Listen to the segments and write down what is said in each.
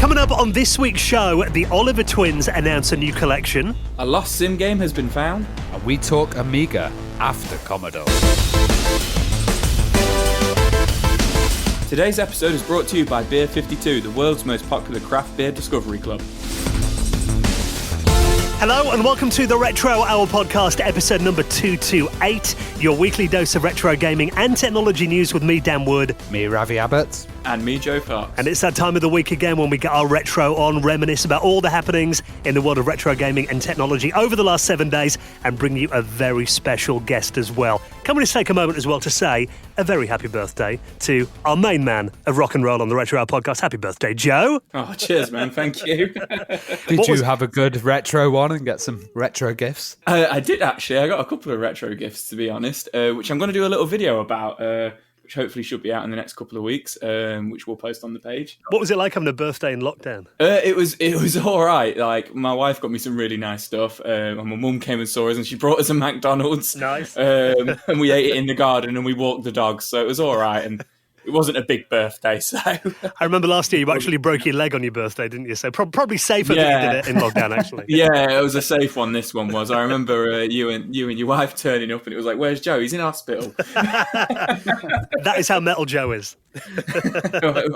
Coming up on this week's show, the Oliver twins announce a new collection. A lost sim game has been found. And we talk Amiga after Commodore. Today's episode is brought to you by Beer52, the world's most popular craft beer discovery club. Hello and welcome to the Retro Hour podcast, episode number 228, your weekly dose of retro gaming and technology news with me, Dan Wood. Me, Ravi Abbott. And me, Joe Fox. And it's that time of the week again when we get our retro on, reminisce about all the happenings in the world of retro gaming and technology over the last 7 days, and bring you a very special guest as well. Can we just take a moment as well to say a very happy birthday to our main man of rock and roll on the Retro Hour podcast. Happy birthday, Joe. Oh, cheers, man. Thank you. Did you have a good retro one and get some retro gifts? I did, actually. I got a couple of retro gifts, to be honest, which I'm going to do a little video about, which hopefully should be out in the next couple of weeks, which we'll post on the page. What was it like having a birthday in lockdown? It was all right. Like, my wife got me some really nice stuff, and my mum came and saw us, and she brought us a McDonald's. Nice. And we ate it in the garden, and we walked the dogs, so it was all right. And it wasn't a big birthday, so... I remember last year you actually broke your leg on your birthday, didn't you? So probably safer that you did it in lockdown, actually. Yeah, it was a safe one, this one was. I remember you and your wife turning up and it was like, where's Joe? He's in hospital. That is how metal Joe is.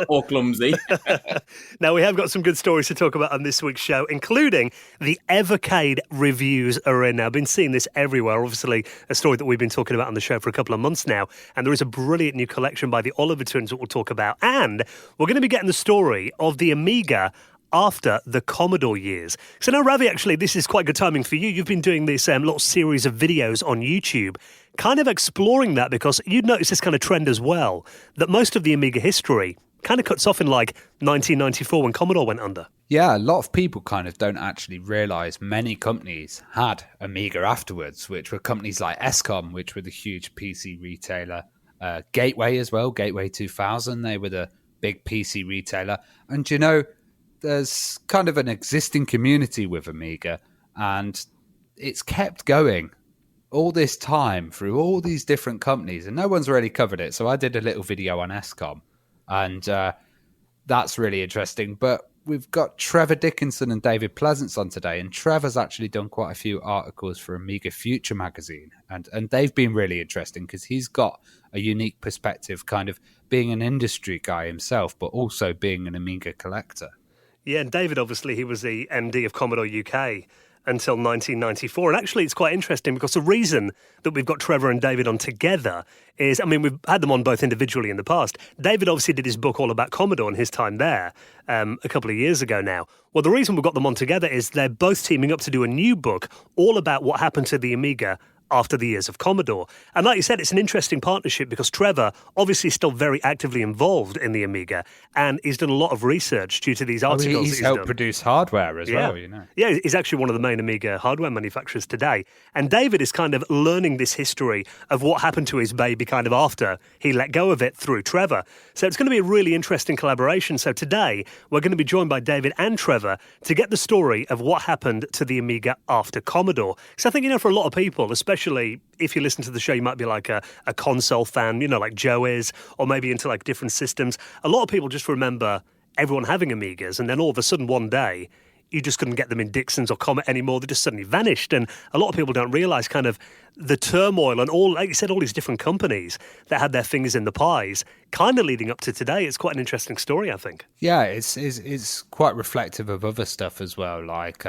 Or clumsy. Now, we have got some good stories to talk about on this week's show, including the Evercade reviews are in now. I've been seeing this everywhere. Obviously, a story that we've been talking about on the show for a couple of months now. And there is a brilliant new collection by the Oliver twins that we'll talk about. And we're going to be getting the story of the Amiga after the Commodore years. So now, Ravi, actually, this is quite good timing for you. You've been doing this little series of videos on YouTube, kind of exploring that, because you'd notice this kind of trend as well, that most of the Amiga history kind of cuts off in like 1994 when Commodore went under. Yeah, a lot of people kind of don't actually realise many companies had Amiga afterwards, which were companies like Escom, which were the huge PC retailer, Gateway as well, Gateway 2000, they were the big PC retailer. And you know, there's kind of an existing community with Amiga, and it's kept going all this time through all these different companies, and no one's really covered it. So I did a little video on Escom, and that's really interesting. But we've got Trevor Dickinson and David Pleasance on today, and Trevor's actually done quite a few articles for Amiga Future magazine, and they've been really interesting because he's got a unique perspective, kind of being an industry guy himself, but also being an Amiga collector. Yeah, and David, obviously, he was the MD of Commodore UK until 1994. And actually, it's quite interesting because the reason that we've got Trevor and David on together is, I mean, we've had them on both individually in the past. David obviously did his book all about Commodore and his time there a couple of years ago now. Well, the reason we've got them on together is they're both teaming up to do a new book all about what happened to the Amiga after the years of Commodore. And like you said, it's an interesting partnership because Trevor obviously is still very actively involved in the Amiga, and he's done a lot of research due to these articles. He's helped produce hardware as well, you know. Yeah, he's actually one of the main Amiga hardware manufacturers today. And David is kind of learning this history of what happened to his baby kind of after he let go of it through Trevor. So it's going to be a really interesting collaboration. So today, we're going to be joined by David and Trevor to get the story of what happened to the Amiga after Commodore. So I think, you know, for a lot of people, especially if you listen to the show, you might be like a console fan, you know, like Joe is, or maybe into like different systems. A lot of people just remember everyone having Amigas, and then all of a sudden one day, you just couldn't get them in Dixon's or Comet anymore. They just suddenly vanished. And a lot of people don't realise kind of the turmoil and all, like you said, all these different companies that had their fingers in the pies kind of leading up to today. It's quite an interesting story, I think. Yeah, it's quite reflective of other stuff as well, like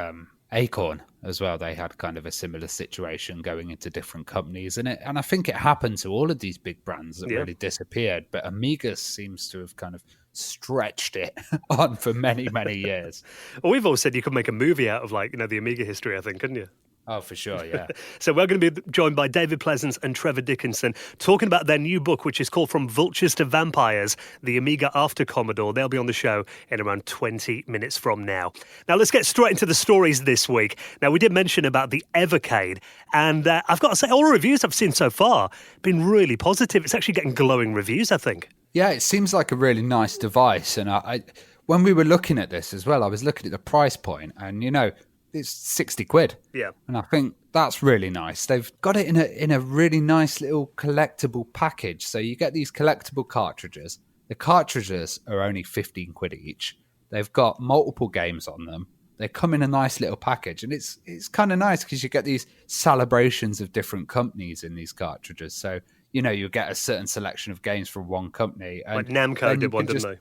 Acorn as well. They had kind of a similar situation going into different companies, and I think it happened to all of these big brands that really disappeared, but Amiga seems to have kind of stretched it on for many, many years. Well, we've all said you could make a movie out of, like, you know, the Amiga history, I think, couldn't you? Oh, for sure, yeah. So we're going to be joined by David Pleasance and Trevor Dickinson talking about their new book, which is called From Vultures to Vampires, the Amiga After Commodore. They'll be on the show in around 20 minutes from now. Now, let's get straight into the stories this week. Now, we did mention about the Evercade, and I've got to say, all the reviews I've seen so far have been really positive. It's actually getting glowing reviews, I think. Yeah, it seems like a really nice device, and I when we were looking at this as well, I was looking at the price point, and, you know, it's 60 quid. Yeah. And I think that's really nice. They've got it in a really nice little collectible package. So you get these collectible cartridges. The cartridges are only 15 quid each. They've got multiple games on them. They come in a nice little package, and it's kind of nice because you get these celebrations of different companies in these cartridges. So, you get a certain selection of games from one company. And Like Namco did one, didn't they?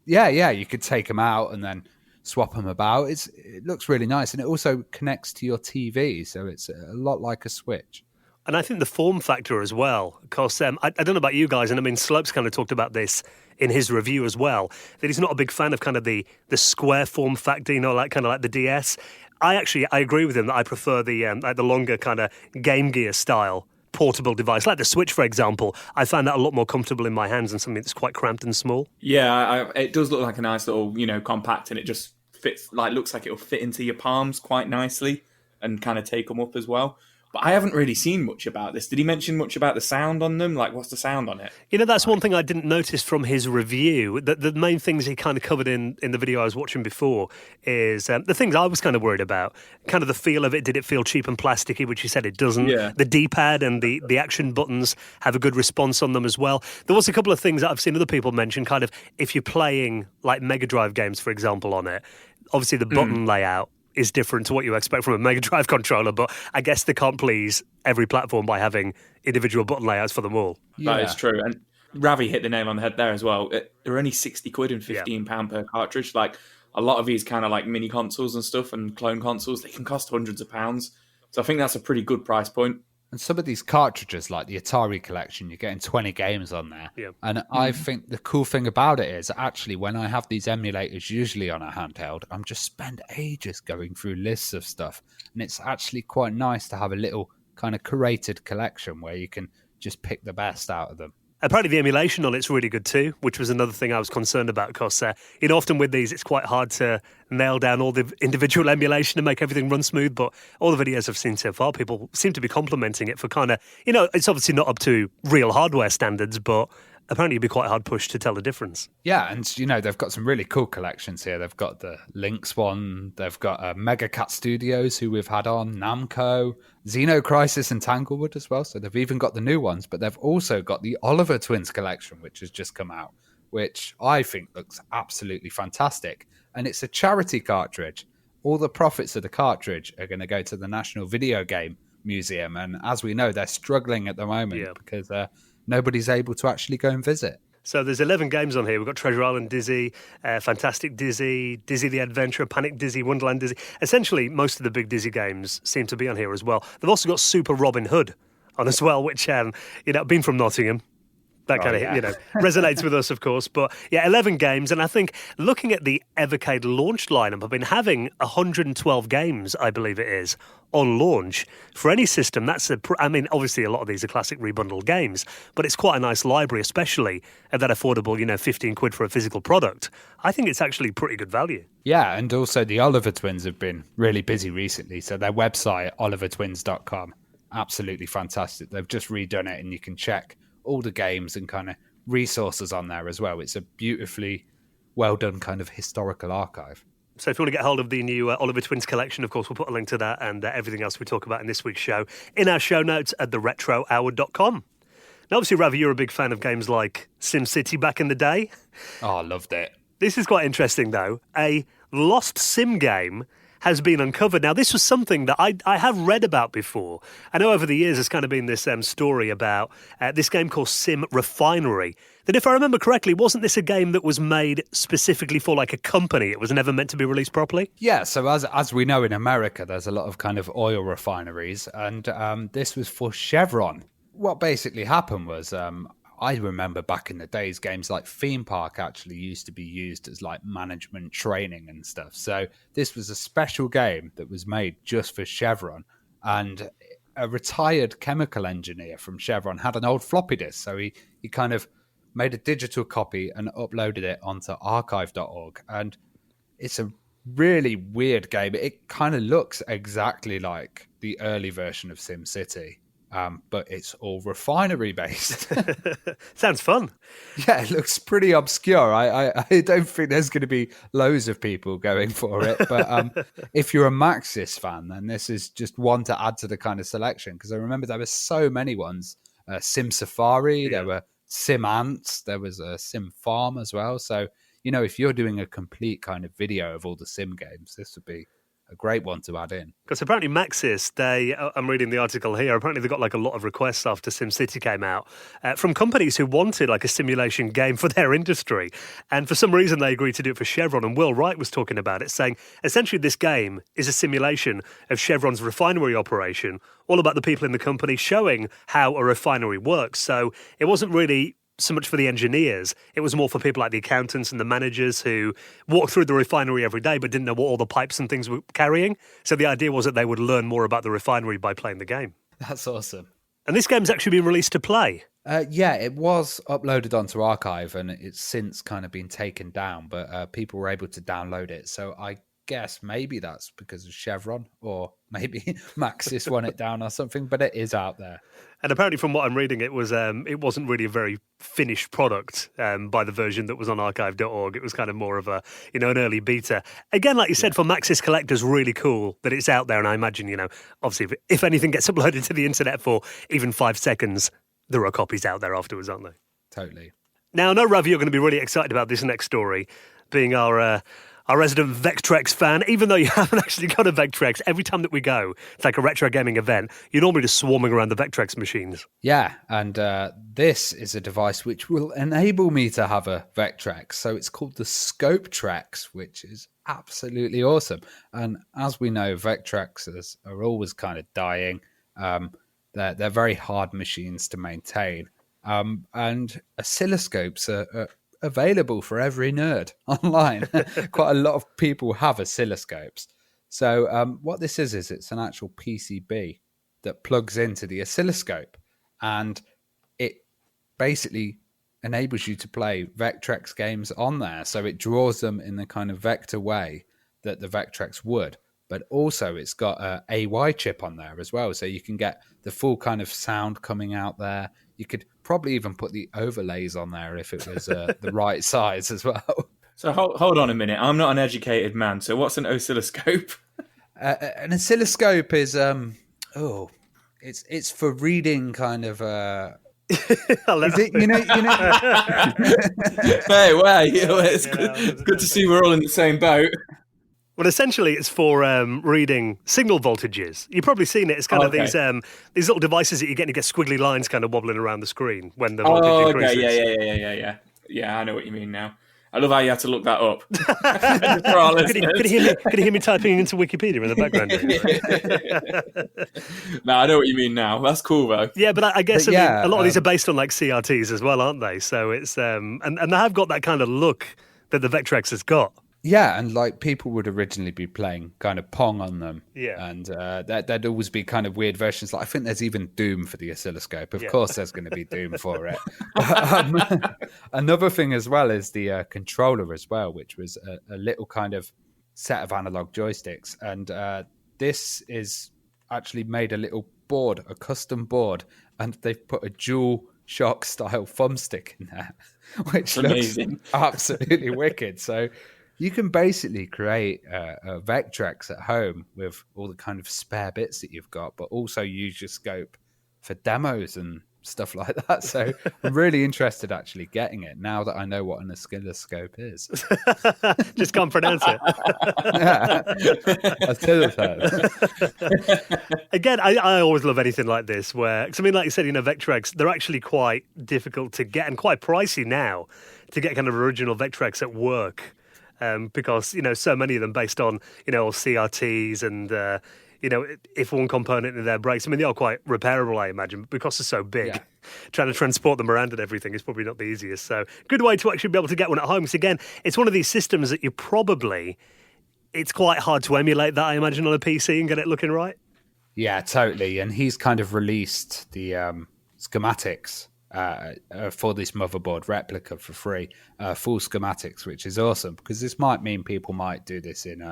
Yeah, you could take them out and then swap them about. It looks really nice, and it also connects to your TV, so it's a lot like a Switch. And I think the form factor as well, because I don't know about you guys, and I mean, Slopes kind of talked about this in his review as well, that he's not a big fan of kind of the square form factor, like kind of like the DS. I agree with him that I prefer the longer kind of Game Gear style portable device, like the Switch, for example. I find that a lot more comfortable in my hands than something that's quite cramped and small. Yeah, it does look like a nice little, compact, and it just fits, looks like it'll fit into your palms quite nicely and kind of take them up as well. But I haven't really seen much about this. Did he mention much about the sound on them? Like, what's the sound on it? That's one thing I didn't notice from his review. The main things he kind of covered in the video I was watching before is the things I was kind of worried about. Kind of the feel of it. Did it feel cheap and plasticky, which he said it doesn't. Yeah. The D-pad and the action buttons have a good response on them as well. There was a couple of things that I've seen other people mention, kind of if you're playing like Mega Drive games, for example, on it, obviously the button layout is different to what you expect from a Mega Drive controller, but I guess they can't please every platform by having individual button layouts for them all. Yeah. That is true. And Ravi hit the nail on the head there as well. They're only £60 and £15 per cartridge. Like, a lot of these kind of like mini consoles and stuff and clone consoles, they can cost hundreds of pounds. So I think that's a pretty good price point. And some of these cartridges, like the Atari collection, you're getting 20 games on there. Yeah. And I think the cool thing about it is actually when I have these emulators, usually on a handheld, I'm just spend ages going through lists of stuff. And it's actually quite nice to have a little kind of curated collection where you can just pick the best out of them. Apparently the emulation on it's really good too, which was another thing I was concerned about because, often with these it's quite hard to nail down all the individual emulation and make everything run smooth, but all the videos I've seen so far, people seem to be complimenting it for kind of, it's obviously not up to real hardware standards, but apparently it'd be quite hard pushed to tell the difference. Yeah, and they've got some really cool collections here. They've got the Lynx one, they've got Mega Cat Studios, who we've had on, Namco, Xeno Crisis and Tanglewood as well. So they've even got the new ones, but they've also got the Oliver Twins collection, which has just come out, which I think looks absolutely fantastic. And it's a charity cartridge. All the profits of the cartridge are going to go to the National Video Game Museum. And as we know, they're struggling at the moment because nobody's able to actually go and visit. So there's 11 games on here. We've got Treasure Island Dizzy, Fantastic Dizzy, Dizzy the Adventurer, Panic Dizzy, Wonderland Dizzy. Essentially, most of the big Dizzy games seem to be on here as well. They've also got Super Robin Hood on as well, which, being from Nottingham, that kind of, resonates with us, of course. But, 11 games. And I think looking at the Evercade launch lineup, I've been having 112 games, I believe it is, on launch. For any system, that's obviously a lot of these are classic rebundled games, but it's quite a nice library, especially at that affordable, £15 for a physical product. I think it's actually pretty good value. Yeah, and also the Oliver Twins have been really busy recently. So their website, olivertwins.com, absolutely fantastic. They've just redone it and you can check all the games and kind of resources on there as well. It's a beautifully well done kind of historical archive. So if you want to get hold of the new Oliver Twins collection, of course, we'll put a link to that and everything else we talk about in this week's show in our show notes at theretrohour.com. Now, obviously, Ravi, you're a big fan of games like SimCity back in the day. Oh, I loved it. This is quite interesting, though. A lost sim game has been uncovered. Now, this was something that I have read about before. I know over the years there's kind of been this story about this game called Sim Refinery, that if I remember correctly, wasn't this a game that was made specifically for like a company? It was never meant to be released properly? Yeah, so as we know in America, there's a lot of kind of oil refineries, and this was for Chevron. What basically happened was I remember back in the days, games like Theme Park actually used to be used as like management training and stuff. So this was a special game that was made just for Chevron. And a retired chemical engineer from Chevron had an old floppy disk. So he kind of made a digital copy and uploaded it onto archive.org. And it's a really weird game. It kind of looks exactly like the early version of SimCity. But it's all refinery based. Sounds fun. Yeah, it looks pretty obscure. I don't think there's going to be loads of people going for it. But if you're a Maxis fan, then this is just one to add to the kind of selection. Because I remember there were so many ones. Sim Safari, there were Sim Ants, there was a Sim Farm as well. So if you're doing a complete kind of video of all the sim games, this would be a great one to add in. Because apparently Maxis, I'm reading the article here, apparently they got like a lot of requests after SimCity came out from companies who wanted like a simulation game for their industry. And for some reason they agreed to do it for Chevron. And Will Wright was talking about it, saying essentially this game is a simulation of Chevron's refinery operation, all about the people in the company showing how a refinery works. So it wasn't really so much for the engineers. It was more for people like the accountants and the managers who walked through the refinery every day but didn't know what all the pipes and things were carrying. So the idea was that they would learn more about the refinery by playing the game. That's awesome. And this game's actually been released to play. Yeah, it was uploaded onto Archive and it's since kind of been taken down, but people were able to download it. So I guess maybe that's because of Chevron, or maybe Maxis won it down or something, but it is out there. And apparently from what I'm reading, it wasn't really a very finished product by the version that was on archive.org. It was kind of more of an early beta. Again, like you said, for Maxis collectors, really cool that it's out there. And I imagine, obviously if anything gets uploaded to the internet for even 5 seconds, there are copies out there afterwards, aren't there? Totally. Now, I know, Ravi, you're going to be really excited about this next story, being our resident Vectrex fan. Even though you haven't actually got a Vectrex, every time that we go, it's like a retro gaming event, you're normally just swarming around the Vectrex machines. Yeah, and this is a device which will enable me to have a Vectrex. So it's called the Scope Trex, which is absolutely awesome. And as we know, Vectrexes are always kind of dying. They're very hard machines to maintain. And oscilloscopes are available for every nerd online. Quite a lot of people have oscilloscopes. So what this is it's an actual PCB that plugs into the oscilloscope, and it basically enables you to play Vectrex games on there. So it draws them in the kind of vector way that the Vectrex would, but also it's got a AY chip on there as well. So you can get the full kind of sound coming out there. You could probably even put the overlays on there if it was the right size as well. So hold on a minute. I'm not an educated man. So what's an oscilloscope? An oscilloscope is it's for reading kind of. Is it, Hey, it's good to see we're all in the same boat. Well, essentially, it's for reading signal voltages. You've probably seen it. It's kind of these little devices that you get squiggly lines kind of wobbling around the screen when the voltage increases. Yeah, I know what you mean now. I love how you had to look that up. Could you hear me typing into Wikipedia in the background? No, I know what you mean now. That's cool, though. Yeah, but I guess a lot of these are based on like CRTs as well, aren't they? So it's and they have got that kind of look that the Vectrex has got. Yeah, and like people would originally be playing kind of Pong on them. Yeah. And there'd always be kind of weird versions. Like I think there's even Doom for the oscilloscope. Of course there's going to be Doom for it. Another thing as well is the controller as well, which was a little kind of set of analog joysticks. And this is actually made a little board, a custom board, and they've put a dual shock style thumbstick in there, which looks amazing. Absolutely wicked. So you can basically create a Vectrex at home with all the kind of spare bits that you've got, but also use your scope for demos and stuff like that. So I'm really interested actually getting it now that I know what an oscilloscope is. Just can't pronounce it. Again, I always love anything like this where, because I mean, like you said, Vectrex, they're actually quite difficult to get and quite pricey now to get kind of original Vectrex at work. Because, so many of them based on, CRTs and, if one component in there breaks, I mean, they are quite repairable, I imagine, but because they're so big, trying to transport them around and everything is probably not the easiest. So good way to actually be able to get one at home. Because again, it's one of these systems that it's quite hard to emulate that, I imagine, on a PC and get it looking right. Yeah, totally. And he's kind of released the schematics for this motherboard replica for free, full schematics, which is awesome because this might mean people might do this in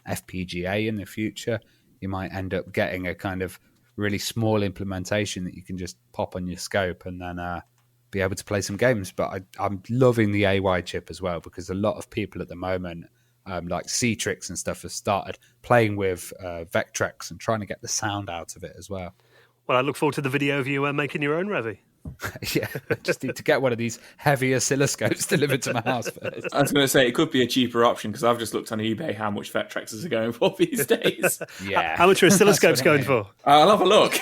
FPGA in the future. You might end up getting a kind of really small implementation that you can just pop on your scope and then be able to play some games. But I'm loving the AY chip as well because a lot of people at the moment, like Citrix and stuff, have started playing with Vectrex and trying to get the sound out of it as well. Well, I look forward to the video of you making your own, Revy. Yeah, I just need to get one of these heavy oscilloscopes delivered to my house first. I was going to say, it could be a cheaper option because I've just looked on eBay how much Vectrexes are going for these days. Yeah. How much are oscilloscopes going for? I'll have a look.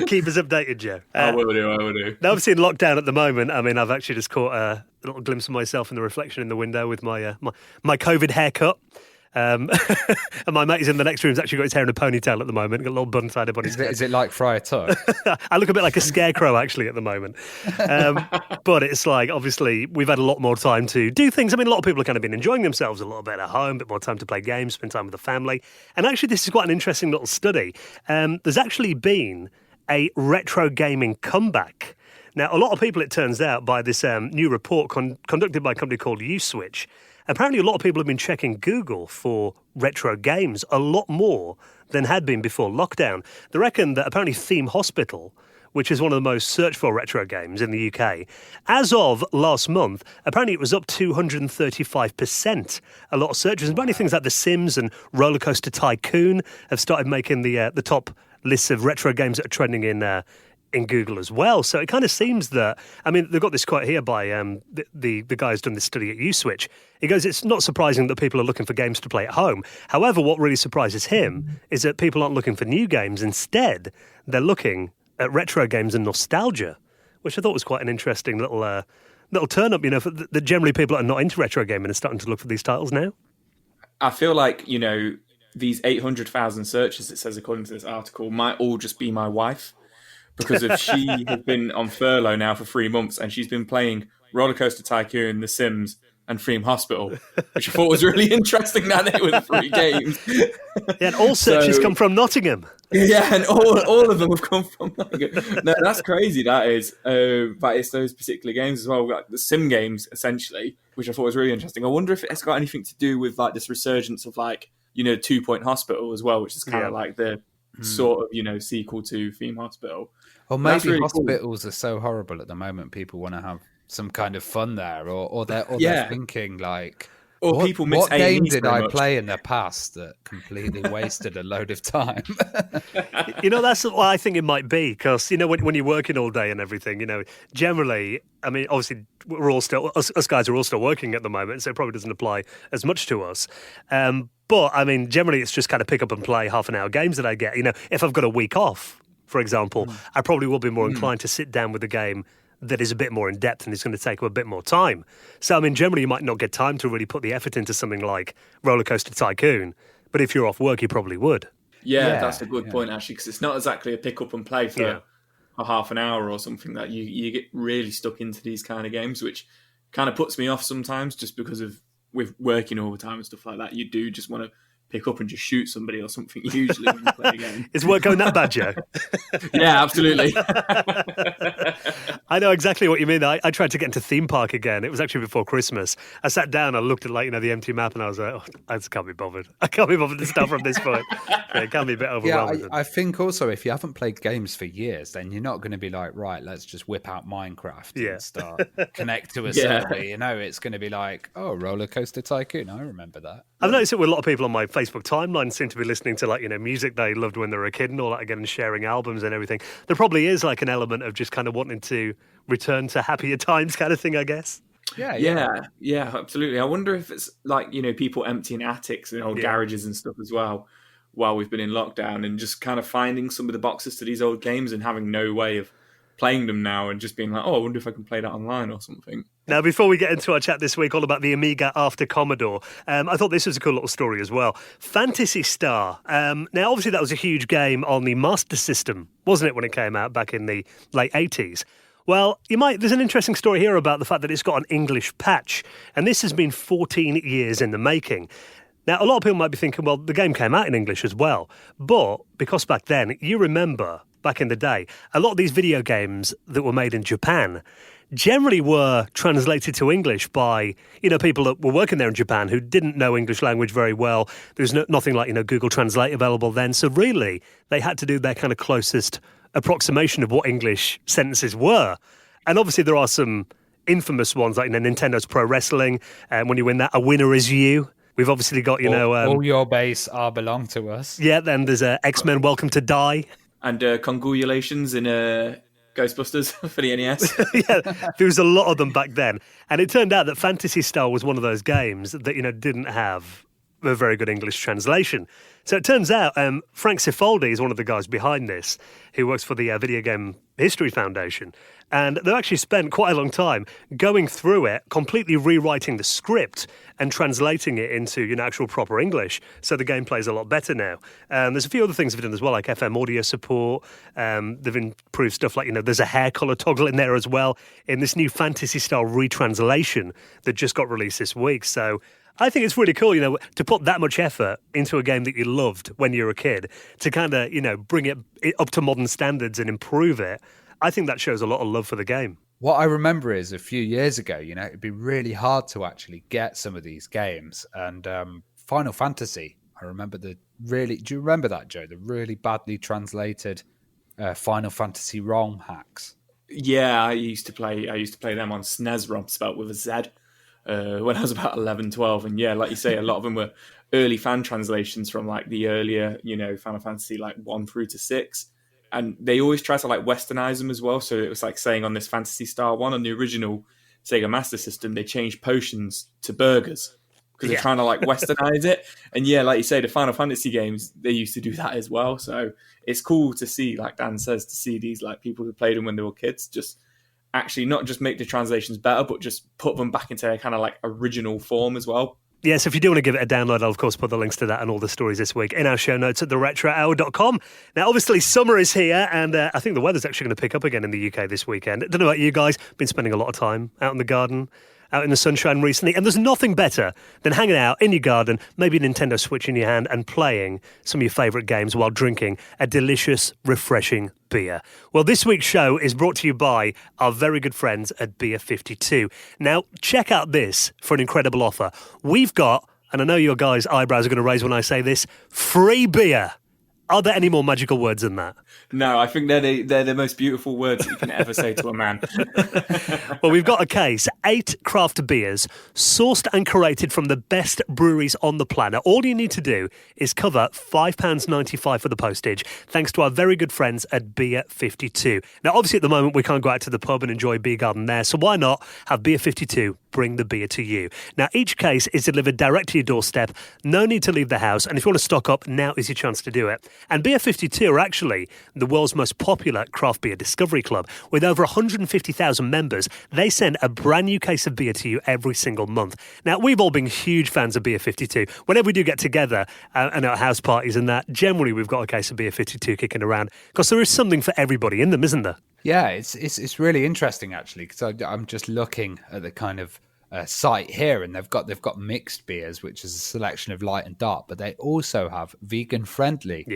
Keep us updated, Joe. I will do. Now, obviously, in lockdown at the moment, I mean, I've actually just caught a little glimpse of myself in the reflection in the window with my COVID haircut. And my mate is in the next room. He's actually got his hair in a ponytail at the moment. Got a little bun tied up on his head. Is it like Friar Tuck? I look a bit like a scarecrow, actually, at the moment. But it's like, obviously, we've had a lot more time to do things. I mean, a lot of people have kind of been enjoying themselves a little bit at home, a bit more time to play games, spend time with the family. And actually, this is quite an interesting little study. There's actually been a retro gaming comeback. Now, a lot of people, it turns out, by this new report conducted by a company called Uswitch, apparently a lot of people have been checking Google for retro games a lot more than had been before lockdown. They reckon that apparently Theme Hospital, which is one of the most searched for retro games in the UK, as of last month, apparently it was up 235%. A lot of searches. And apparently things like The Sims and Roller Coaster Tycoon have started making the top lists of retro games that are trending in Google as well. So it kind of seems that, I mean, they've got this quote here by the guy who's done this study at Uswitch. He goes, it's not surprising that people are looking for games to play at home. However, what really surprises him is that people aren't looking for new games. Instead, they're looking at retro games and nostalgia, which I thought was quite an interesting little turn up, that generally people that are not into retro gaming are starting to look for these titles now. I feel like, these 800,000 searches, it says according to this article, might all just be my wife. Because if she has been on furlough now for 3 months and she's been playing Roller Coaster Tycoon, The Sims, and Theme Hospital, which I thought was really interesting now that it was 3 games. Yeah, and all searches come from Nottingham. Yeah, and all of them have come from Nottingham. No, that's crazy, that is. But it's those particular games as well, like the Sim games, essentially, which I thought was really interesting. I wonder if it's got anything to do with like this resurgence of 2 Point Hospital as well, which is kind of like the sort of, sequel to Theme Hospital. Or maybe really hospitals are so horrible at the moment, people want to have some kind of fun there, or they're thinking like, or people miss what game A&Es did very I much. play in the past that completely wasted a load of time? That's what I think it might be, because, when you're working all day and everything, generally, I mean, obviously, we're all still, us guys are all still working at the moment, so it probably doesn't apply as much to us. But, I mean, generally, it's just kind of pick up and play half-an-hour games that I get. If I've got a week off, for example, I probably will be more inclined to sit down with a game that is a bit more in-depth and is going to take up a bit more time. So, I mean, generally, you might not get time to really put the effort into something like Roller Coaster Tycoon, but if you're off work, you probably would. Yeah, that's a good point, actually, because it's not exactly a pick up and play for a half an hour or something. That you get really stuck into these kind of games, which kind of puts me off sometimes, just because of with working overtime and stuff like that. You do just want to pick up and just shoot somebody or something, usually, when you play a game. Is work going that bad, Joe? Yeah, absolutely. I know exactly what you mean. I tried to get into theme park again. It was actually before Christmas. I sat down, I looked at the empty map, and I was like, I just can't be bothered. I can't be bothered to start from this point. Yeah, it can be a bit overwhelming. I think also if you haven't played games for years, then you're not going to be like, right, let's just whip out Minecraft and start connect to a server. It's going to be like, oh, Roller Coaster Tycoon. I remember that. I've noticed it with a lot of people on my Facebook timeline seem to be listening to music they loved when they were a kid and all that again, and sharing albums and everything. There probably is like an element of just kind of wanting to return to happier times kind of thing, I guess. Yeah, absolutely. I wonder if it's like, people emptying attics and old garages and stuff as well while we've been in lockdown, and just kind of finding some of the boxes to these old games and having no way of playing them now, and just being like, oh, I wonder if I can play that online or something. Now, before we get into our chat this week all about the Amiga after Commodore, I thought this was a cool little story as well. Phantasy Star. Now, obviously, that was a huge game on the Master System, wasn't it, when it came out back in the late 80s? Well, there's an interesting story here about the fact that it's got an English patch, and this has been 14 years in the making. Now, a lot of people might be thinking, well, the game came out in English as well, but because back then, you remember, back in the day, a lot of these video games that were made in Japan generally were translated to English by, people that were working there in Japan who didn't know English language very well. There was nothing like, Google Translate available then. So really, they had to do their kind of closest approximation of what English sentences were. And obviously there are some infamous ones like Nintendo's Pro Wrestling, and when you win that, a winner is you. We've obviously got, all your base are belong to us. Yeah, then there's X-Men Welcome to Die. And congratulations in Ghostbusters for the NES. Yeah, there was a lot of them back then. And it turned out that Phantasy Star was one of those games that, didn't have a very good English translation. So it turns out Frank Cifaldi is one of the guys behind this, who works for the Video Game History Foundation. And they've actually spent quite a long time going through it, completely rewriting the script and translating it into actual proper English. So the gameplay is a lot better now. There's a few other things they've done as well, like FM audio support. They've improved stuff like, there's a hair colour toggle in there as well in this new Fantasy Star retranslation that just got released this week. So I think it's really cool, to put that much effort into a game that you loved when you were a kid, to kind of, bring it up to modern standards and improve it. I think that shows a lot of love for the game. What I remember is a few years ago, it'd be really hard to actually get some of these games. And Final Fantasy, I remember do you remember that, Joe? The really badly translated Final Fantasy ROM hacks. Yeah, I used to play them on SNES ROM, spelt with a Z, when I was about 11, 12. And yeah, like you say, a lot of them were early fan translations from like the earlier, Final Fantasy like 1 through to 6. And they always try to like westernize them as well. So it was like saying on this Phantasy Star 1 on the original Sega Master System, they changed potions to burgers because they're trying to like westernize it. And yeah, like you say, the Final Fantasy games, they used to do that as well. So it's cool to see, like Dan says, to see these like people who played them when they were kids just actually not just make the translations better, but just put them back into their kind of like original form as well. Yes, if you do want to give it a download, I'll of course put the links to that and all the stories this week in our show notes at theretrohour.com. Now, obviously, summer is here, and I think the weather's actually going to pick up again in the UK this weekend. I don't know about you guys, been spending a lot of time out in the garden, out in the sunshine recently, and there's nothing better than hanging out in your garden, maybe a Nintendo Switch in your hand, and playing some of your favourite games while drinking a delicious, refreshing beer. Well, this week's show is brought to you by our very good friends at Beer 52. Now, check out this for an incredible offer. We've got, and I know your guys' eyebrows are going to raise when I say this, free beer. Are there any more magical words than that? No, I think they're the most beautiful words that you can ever say to a man. Well, we've got a case, 8 craft beers, sourced and curated from the best breweries on the planet. All you need to do is cover £5.95 for the postage, thanks to our very good friends at Beer 52. Now, obviously, at the moment, we can't go out to the pub and enjoy Beer Garden there, so why not have Beer 52 bring the beer to you? Now, each case is delivered direct to your doorstep. No need to leave the house, and if you want to stock up, now is your chance to do it. And Beer 52 are actually the world's most popular craft beer discovery club. With over 150,000 members, they send a brand new case of beer to you every single month. Now, we've all been huge fans of Beer 52. Whenever we do get together and at house parties and that, generally we've got a case of Beer 52 kicking around, because there is something for everybody in them, isn't there? Yeah, it's really interesting, actually, because I'm just looking at the kind of site here, and they've got mixed beers, which is a selection of light and dark, but they also have vegan friendly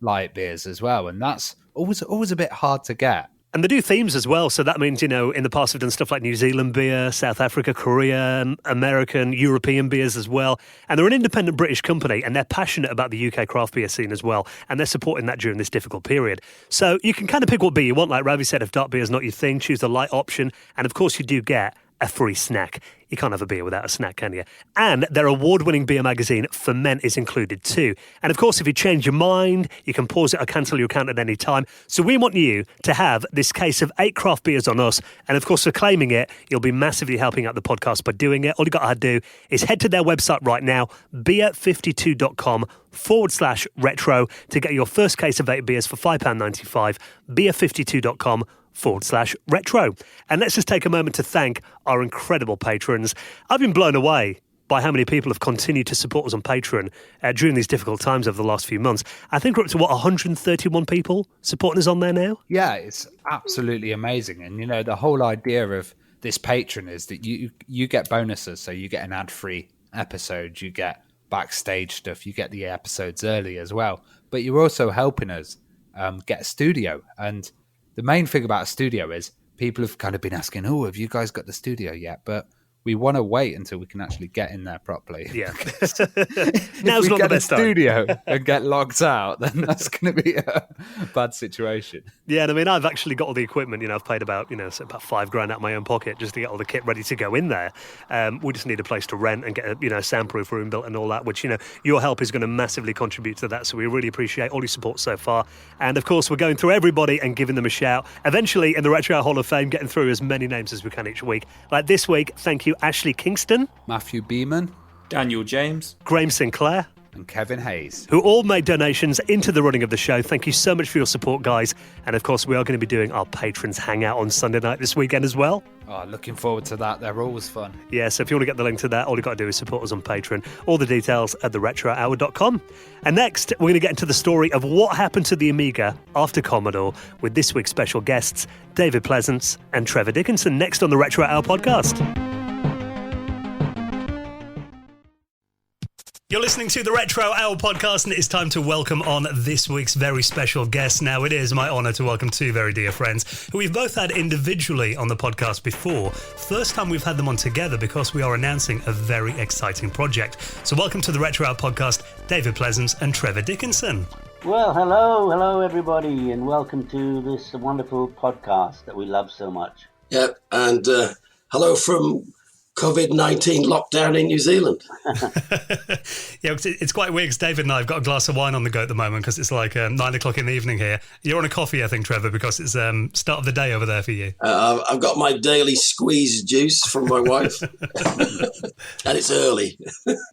light beers as well, and that's always a bit hard to get. And they do themes as well, so that means, in the past we've done stuff like New Zealand beer, South Africa, Korea, American, European beers as well. And they're an independent British company, and they're passionate about the UK craft beer scene as well, and they're supporting that during this difficult period. So you can kind of pick what beer you want, like Ravi said, if dark beer is not your thing, choose the light option, and of course you do get a free snack. You can't have a beer without a snack, can you? And their award-winning beer magazine, Ferment, is included too. And of course, if you change your mind, you can pause it or cancel your account at any time. So we want you to have this case of 8 craft beers on us. And of course, for claiming it, you'll be massively helping out the podcast by doing it. All you got to do is head to their website right now, beer52.com/retro, to get your first case of 8 beers for £5.95, beer52.com/retro. And let's just take a moment to thank our incredible patrons. I've been blown away by how many people have continued to support us on Patreon during these difficult times over the last few months. I think we're up to, 131 people supporting us on there now? Yeah, it's absolutely amazing. And, the whole idea of this Patreon is that you get bonuses. So you get an ad-free episode, you get backstage stuff, you get the episodes early as well. But you're also helping us get a studio. And the main thing about a studio is people have kind of been asking, have you guys got the studio yet? But we want to wait until we can actually get in there properly. Yeah. If Now's we not the get a best time. studio and get locked out, then that's going to be a bad situation. Yeah, and I mean, I've actually got all the equipment. I've paid about about $5,000 out of my own pocket just to get all the kit ready to go in there. We just need a place to rent and get a soundproof room built and all that. Which your help is going to massively contribute to that. So we really appreciate all your support so far. And of course, we're going through everybody and giving them a shout. Eventually, in the Retro Hour Hall of Fame, getting through as many names as we can each week. Like this week, thank you, Ashley Kingston, Matthew Beeman, Daniel James, Graham Sinclair, and Kevin Hayes, who all made donations into the running of the show. Thank you so much for your support, guys. And of course, we are going to be doing our Patrons Hangout on Sunday night this weekend as well. Oh, looking forward to that. They're always fun. Yeah, so if you want to get the link to that, all you've got to do is support us on Patreon. All the details at theretrohour.com. And next, we're going to get into the story of what happened to the Amiga after Commodore with this week's special guests, David Pleasance and Trevor Dickinson, next on the Retro Hour podcast. You're listening to the Retro Hour podcast, and it's time to welcome on this week's very special guest. Now, it is my honour to welcome two very dear friends who we've both had individually on the podcast before. First time we've had them on together because we are announcing a very exciting project. So welcome to the Retro Hour podcast, David Pleasance and Trevor Dickinson. Well, hello everybody, and welcome to this wonderful podcast that we love so much. Yeah, and hello from COVID-19 lockdown in New Zealand. Yeah, it's quite weird because David and I have got a glass of wine on the go at the moment because it's like 9 o'clock in the evening here. You're on a coffee, I think, Trevor, because it's start of the day over there for you. I've got my daily squeezed juice from my wife, and it's early.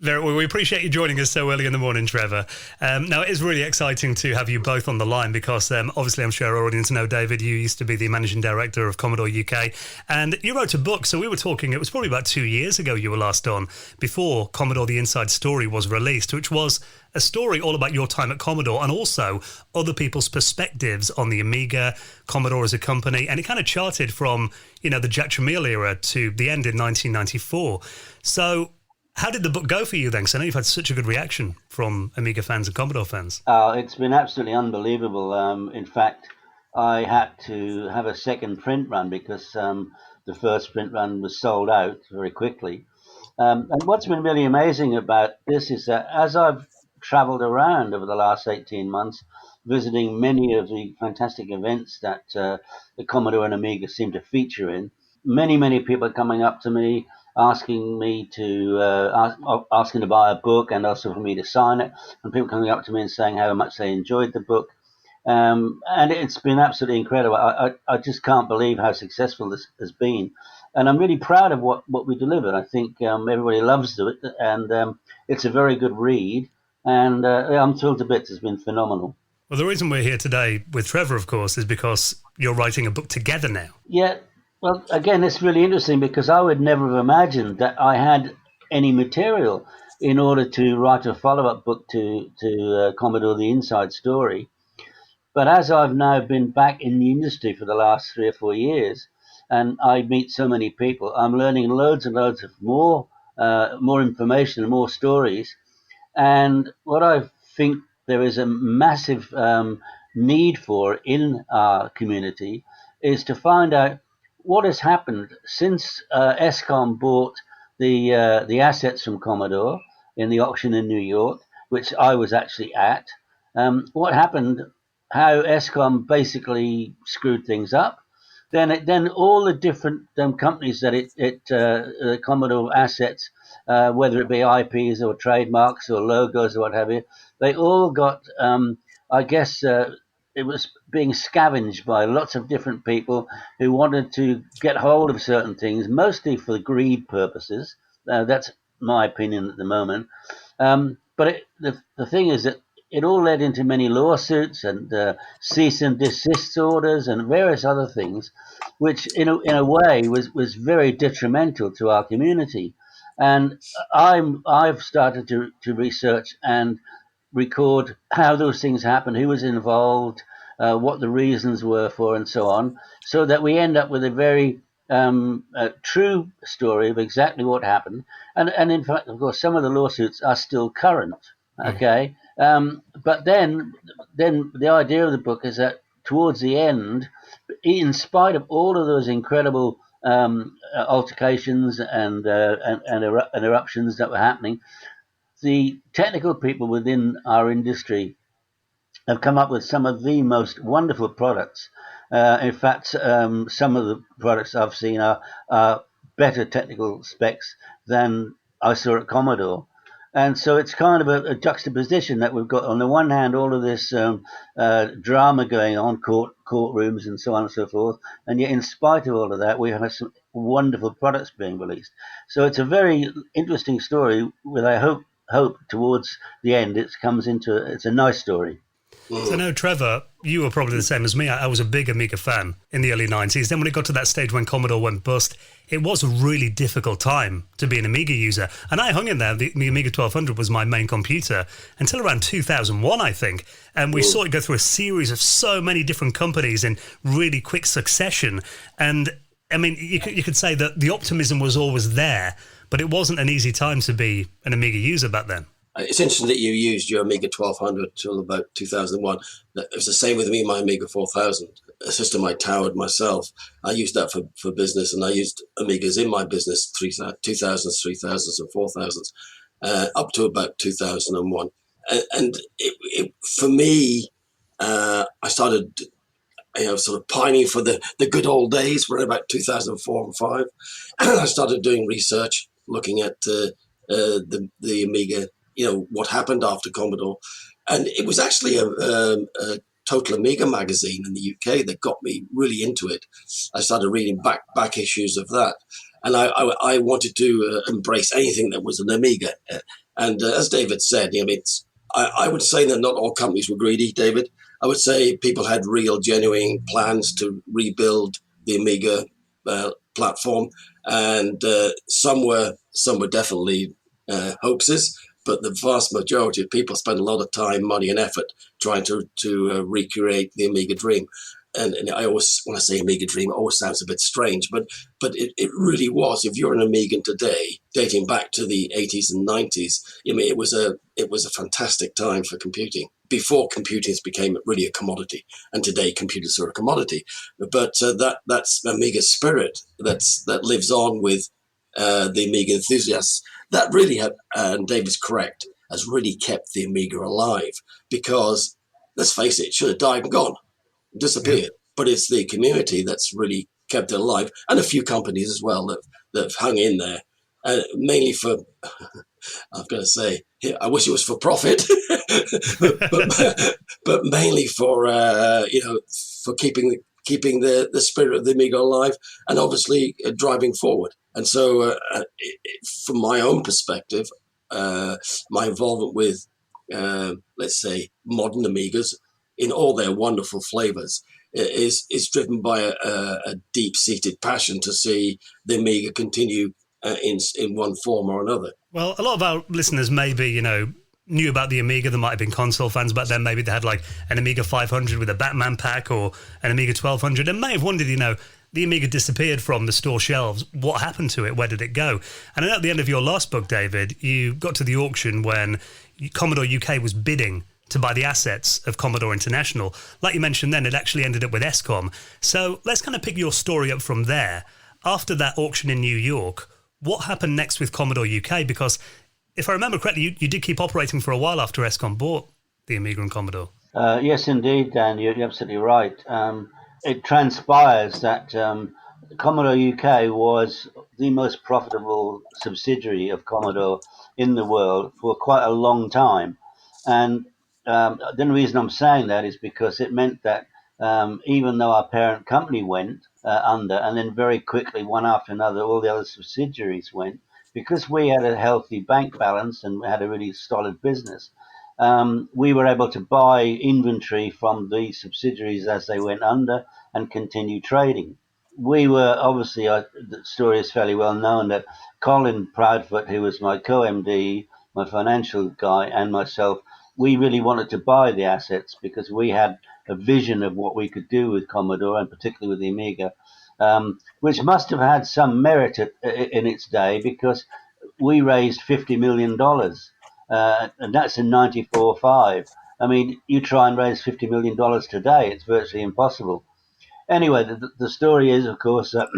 We appreciate you joining us so early in the morning, Trevor. Now, it is really exciting to have you both on the line because obviously I'm sure our audience know, David, you used to be the managing director of Commodore UK, and you wrote a book. So we were talking, it was probably about 2 years ago you were last on, before Commodore The Inside Story was released, which was a story all about your time at Commodore and also other people's perspectives on the Amiga, Commodore as a company, and it kind of charted from, the Jack Tramiel era to the end in 1994. So how did the book go for you then? Because I know you've had such a good reaction from Amiga fans and Commodore fans. It's been absolutely unbelievable. In fact, I had to have a second print run because the first print run was sold out very quickly. And what's been really amazing about this is that as I've traveled around over the last 18 months, visiting many of the fantastic events that the Commodore and Amiga seem to feature in, many people are coming up to me, asking me to asking to buy a book and also for me to sign it, and people coming up to me and saying how much they enjoyed the book. And it's been absolutely incredible. I just can't believe how successful this has been. And I'm really proud of what we delivered. I think everybody loves it, and it's a very good read. And I'm thrilled to bits. It's been phenomenal. Well, the reason we're here today with Trevor, of course, is because you're writing a book together now. Yeah. Well, again, it's really interesting because I would never have imagined that I had any material in order to write a follow-up book to Commodore The Inside Story. But as I've now been back in the industry for the last 3 or 4 years, and I meet so many people, I'm learning loads and loads of more information and more stories. And what I think there is a massive need for in our community is to find out what has happened since ESCOM bought the assets from Commodore in the auction in New York, which I was actually at. What happened? How ESCOM basically screwed things up. Then all the different companies that Commodore assets, whether it be IPs or trademarks or logos or what have you, they all got, it was being scavenged by lots of different people who wanted to get hold of certain things, mostly for greed purposes. That's my opinion at the moment. But the thing is that it all led into many lawsuits and cease and desist orders and various other things, which in a way was very detrimental to our community. And I've started to research and record how those things happened, who was involved, what the reasons were for, and so on, so that we end up with a very true story of exactly what happened. And in fact, of course, some of the lawsuits are still current. Okay. But then the idea of the book is that towards the end, in spite of all of those incredible altercations and eruptions that were happening, the technical people within our industry have come up with some of the most wonderful products. In fact, some of the products I've seen are better technical specs than I saw at Commodore. And so it's kind of a juxtaposition that we've got on the one hand, all of this drama going on, courtrooms and so on and so forth. And yet, in spite of all of that, we have some wonderful products being released. So it's a very interesting story with, I hope towards the end, it's a nice story. So no, Trevor, you were probably the same as me. I was a big Amiga fan in the early 90s. Then when it got to that stage when Commodore went bust, it was a really difficult time to be an Amiga user. And I hung in there. The Amiga 1200 was my main computer until around 2001, I think. And we saw it go through a series of so many different companies in really quick succession. And I mean, you could say that the optimism was always there, but it wasn't an easy time to be an Amiga user back then. It's interesting that you used your Amiga 1200 till about 2001. It was the same with me, my Amiga 4000, a system I towered myself. I used that for business, and I used Amigas in my business, 2000s, 3000s, and 4000s, up to about 2001. And for me, I started sort of pining for the good old days. We're in about 2004 and 5. I started doing research, looking at the Amiga, what happened after Commodore. And it was actually a Total Amiga magazine in the UK that got me really into it. I started reading back issues of that. And I wanted to embrace anything that was an Amiga. And as David said, I would say that not all companies were greedy, David. I would say people had real, genuine plans to rebuild the Amiga platform. And some were definitely hoaxes. But the vast majority of people spend a lot of time, money, and effort trying to recreate the Amiga dream. And I always, when I say Amiga dream, it always sounds a bit strange, but it really was. If you're an Amigan today, dating back to the 80s and 90s, it was a fantastic time for computing. Before computers became really a commodity, and today computers are a commodity. But that's Amiga spirit that lives on with the Amiga enthusiasts. That really, and David's correct, has really kept the Amiga alive, because, let's face it should have died and gone, disappeared. Yeah. But it's the community that's really kept it alive, and a few companies as well that have hung in there, mainly for, I'm going to say, I wish it was for profit, but mainly for, for keeping the spirit of the Amiga alive, and obviously driving forward. And so, from my own perspective, my involvement with, let's say, modern Amigas in all their wonderful flavors is driven by a deep-seated passion to see the Amiga continue in one form or another. Well, a lot of our listeners maybe, knew about the Amiga. There might have been console fans back then. Maybe they had like an Amiga 500 with a Batman pack, or an Amiga 1200, and may have wondered, the Amiga disappeared from the store shelves. What happened to it? Where did it go? And I know at the end of your last book, David, you got to the auction when Commodore UK was bidding to buy the assets of Commodore International. Like you mentioned then, it actually ended up with ESCOM. So let's kind of pick your story up from there. After that auction in New York, what happened next with Commodore UK? Because if I remember correctly, you did keep operating for a while after ESCOM bought the Amiga and Commodore. Yes, indeed, Dan, you're absolutely right. It transpires that Commodore UK was the most profitable subsidiary of Commodore in the world for quite a long time. And the reason I'm saying that is because it meant that even though our parent company went under, and then very quickly, one after another, all the other subsidiaries went, because we had a healthy bank balance and we had a really solid business, we were able to buy inventory from the subsidiaries as they went under and continue trading. We were, obviously, the story is fairly well known that Colin Proudfoot, who was my co-MD, my financial guy, and myself, we really wanted to buy the assets because we had a vision of what we could do with Commodore, and particularly with the Amiga, which must have had some merit in its day, because we raised $50 million. And that's in 94-5. I mean, you try and raise $50 million today, it's virtually impossible. Anyway, the story is, of course, that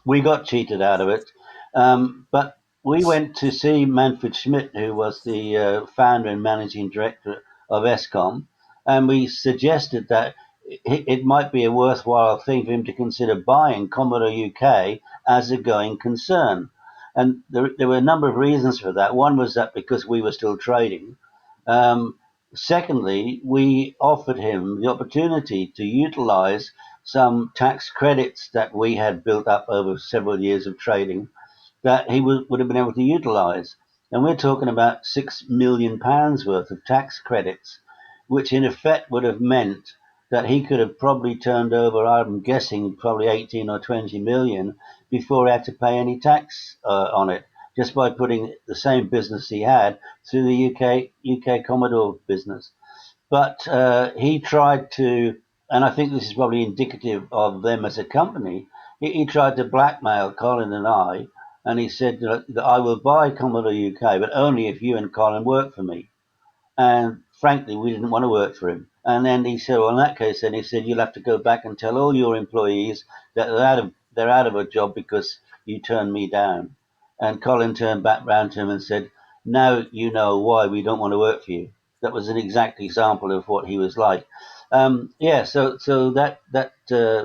we got cheated out of it. But we went to see Manfred Schmidt, who was the founder and managing director of ESCOM, and we suggested that it might be a worthwhile thing for him to consider buying Commodore UK as a going concern. And there were a number of reasons for that. One was that because we were still trading. Secondly, we offered him the opportunity to utilize some tax credits that we had built up over several years of trading that he would have been able to utilize. And we're talking about £6 million worth of tax credits, which in effect would have meant that he could have probably turned over, I'm guessing, probably 18 or 20 million before he had to pay any tax on it, just by putting the same business he had through the UK Commodore business. But he tried to, and I think this is probably indicative of them as a company, he tried to blackmail Colin and I, and he said that I will buy Commodore UK, but only if you and Colin work for me. And frankly, we didn't want to work for him. And then he said, well, in that case, then he said, you'll have to go back and tell all your employees that they're out of a job because you turned me down. And Colin turned back round to him and said, now you know why we don't want to work for you. That was an exact example of what he was like. So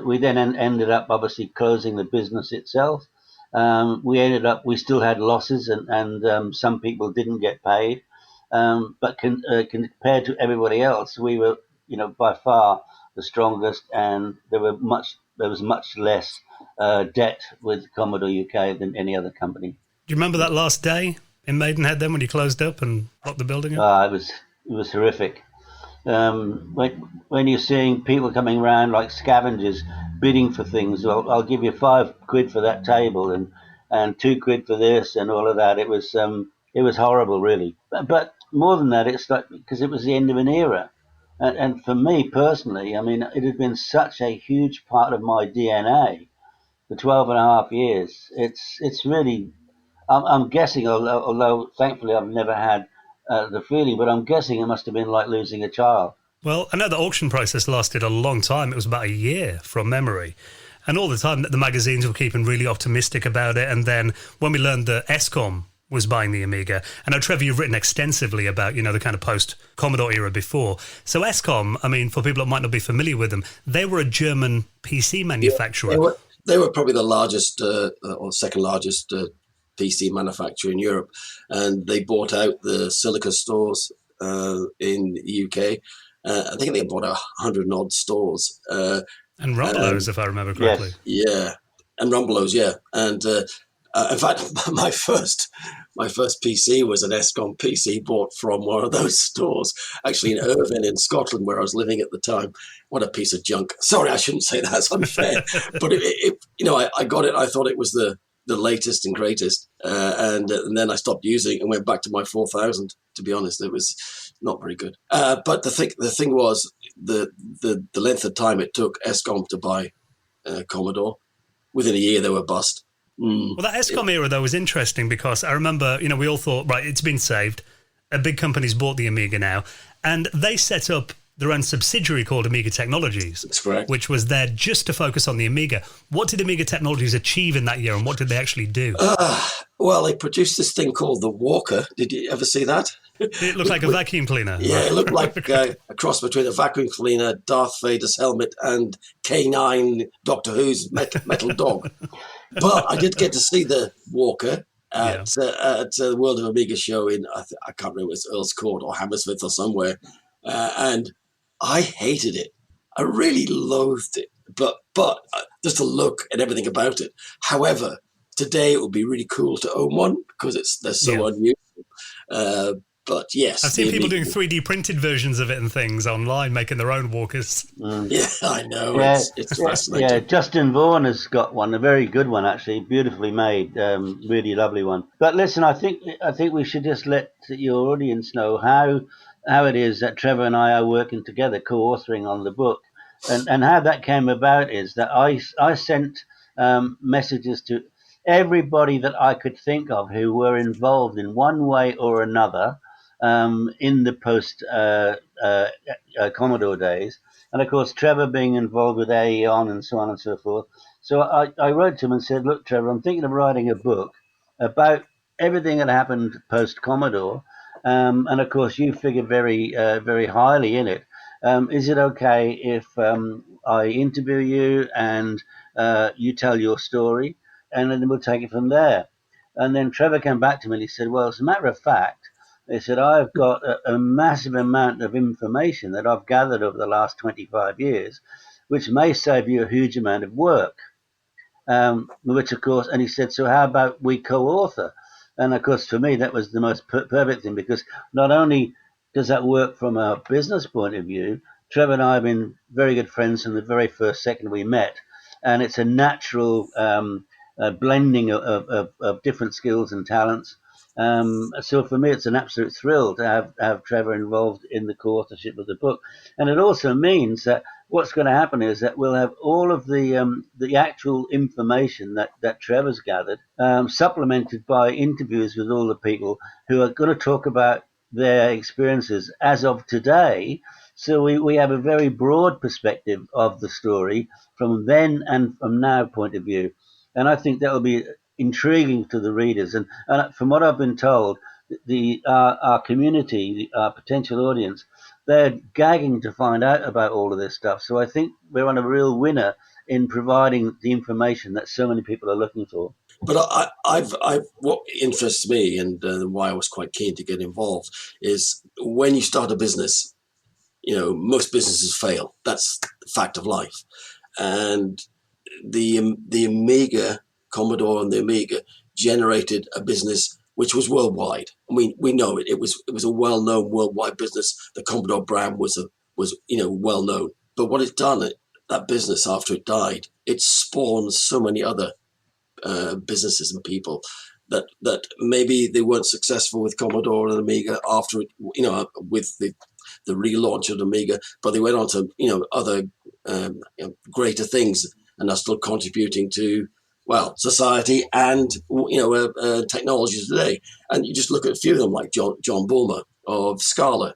we then ended up obviously closing the business itself. We still had losses and some people didn't get paid. But compared to everybody else, we were, by far the strongest, and there was much less debt with Commodore UK than any other company. Do you remember that last day in Maidenhead then when you closed up and locked the building up? It was horrific. When you're seeing people coming around like scavengers bidding for things, well, I'll give you £5 for that table and £2 for this and all of that. It was horrible, really. But more than that, it's like because it was the end of an era, and for me personally, I mean, it had been such a huge part of my DNA for 12 and a half years. It's really, I'm guessing, although thankfully I've never had the feeling, but I'm guessing it must have been like losing a child. Well, I know the auction process lasted a long time. It was about a year from memory. And all the time the magazines were keeping really optimistic about it. And then when we learned that ESCOM was buying the Amiga, I know, Trevor, you've written extensively about, the kind of post-Commodore era before. So ESCOM, I mean, for people that might not be familiar with them, they were a German PC manufacturer. Yeah, they were probably the largest or second largest PC manufacturer in Europe, and they bought out the Silica stores in the UK. I think they bought 100 odd stores. And Rumbelows, if I remember correctly. Yes. Yeah, and Rumbelows, yeah. And in fact, my first PC was an ESCOM PC bought from one of those stores, actually in Irvine in Scotland, where I was living at the time. What a piece of junk. Sorry, I shouldn't say that. It's unfair. But I got it. I thought it was the latest and greatest. And then I stopped using it and went back to my 4000. To be honest, it was not very good. But the thing was the length of time it took ESCOM to buy Commodore. Within a year, they were bust. Well, that ESCOM era, though, was interesting because I remember, we all thought, right, it's been saved. A big company's bought the Amiga now. And they set up their own subsidiary called Amiga Technologies. That's correct. Which was there just to focus on the Amiga. What did Amiga Technologies achieve in that year and what did they actually do? Well, they produced this thing called the Walker. Did you ever see that? It looked like a vacuum cleaner. Yeah, it looked like a cross between a vacuum cleaner, Darth Vader's helmet, and K9 Doctor Who's metal dog. But I did get to see the Walker at the World of Amiga show in, I can't remember if it was Earl's Court or Hammersmith or somewhere. And I hated it. I really loathed it. But just the look and everything about it. However, today it would be really cool to own one because they're so unusual. But yes, I've seen people doing 3D printed versions of it and things online, making their own walkers. Yeah, I know. Yeah, it's fascinating. Yeah, Justin Vaughan has got one, a very good one actually, beautifully made, really lovely one. But listen, I think we should just let your audience know how it is that Trevor and I are working together, co-authoring on the book, and how that came about is that I sent messages to everybody that I could think of who were involved in one way or another in the post Commodore days. And of course, Trevor being involved with Aeon and so on and so forth. So I wrote to him and said, look, Trevor, I'm thinking of writing a book about everything that happened post Commodore. And of course, you figure very highly in it. Is it okay if I interview you and you tell your story, and then we'll take it from there? And then Trevor came back to me and he said, well, as a matter of fact, they said, I've got a massive amount of information that I've gathered over the last 25 years, which may save you a huge amount of work. Which of course, and he said, so how about we co-author? And of course, for me, that was the most perfect thing, because not only does that work from a business point of view, Trevor and I have been very good friends from the very first second we met. And it's a natural blending of different skills and talents. So for me, it's an absolute thrill to have Trevor involved in the co-authorship of the book. And it also means that what's going to happen is that we'll have all of the actual information that Trevor's gathered, supplemented by interviews with all the people who are going to talk about their experiences as of today. So we have a very broad perspective of the story from then and from now point of view. And I think that will be intriguing to the readers. And from what I've been told, our community, our potential audience, they're gagging to find out about all of this stuff. So I think we're on a real winner in providing the information that so many people are looking for. But what interests me and why I was quite keen to get involved is when you start a business, most businesses fail. That's the fact of life. And the Amiga, Commodore and the Amiga generated a business which was worldwide. I mean, we know it. It was a well-known worldwide business. The Commodore brand was well known. But what it's done, that business after it died, it spawned so many other businesses and people that maybe they weren't successful with Commodore and Amiga after it, with the relaunch of Amiga, but they went on to other greater things and are still contributing to society and technology today. And you just look at a few of them, like John Bulmer of Scala.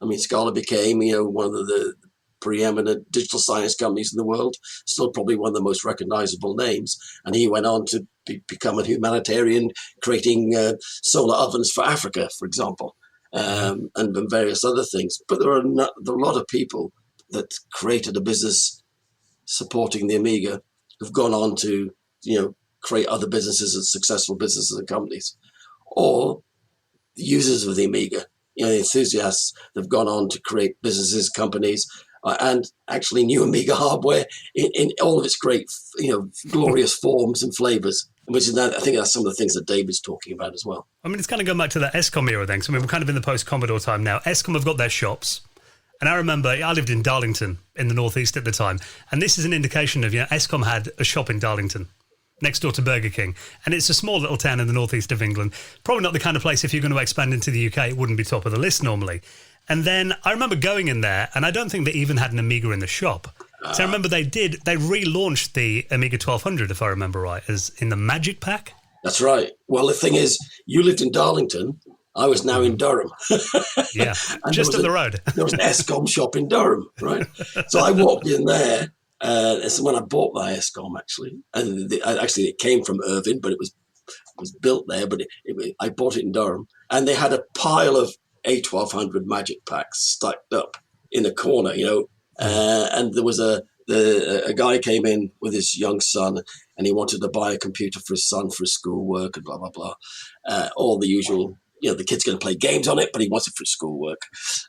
I mean, Scala became one of the preeminent digital science companies in the world, still probably one of the most recognizable names. And he went on to become a humanitarian, creating solar ovens for Africa, for example, and various other things. But there are a lot of people that created a business supporting the Amiga who've gone on to create other businesses and successful businesses and companies, or the users of the Amiga, the enthusiasts that have gone on to create businesses, companies, and actually new Amiga hardware in all of its great, glorious forms and flavors. Which is, I think that's some of the things that David's talking about as well. I mean, it's kind of going back to that ESCOM era then. So, we're kind of in the post-Commodore time now. ESCOM have got their shops. And I remember I lived in Darlington in the northeast at the time. And this is an indication of, ESCOM had a shop in Darlington next door to Burger King. And it's a small little town in the northeast of England. Probably not the kind of place, if you're going to expand into the UK, it wouldn't be top of the list normally. And then I remember going in there, and I don't think they even had an Amiga in the shop. So I remember they relaunched the Amiga 1200, if I remember right, as in the Magic Pack. That's right. Well, the thing is, you lived in Darlington. I was now in Durham. Yeah, just up the road. There was an ESCOM shop in Durham, right? So I walked in there. It's when I bought my ESCOM, actually. And it came from Irvine, but it was built there. But I bought it in Durham. And they had a pile of A1200 Magic Packs stacked up in a corner, and there was a guy came in with his young son, and he wanted to buy a computer for his son for his schoolwork and blah, blah, blah. All the usual, the kid's going to play games on it, but he wants it for his schoolwork.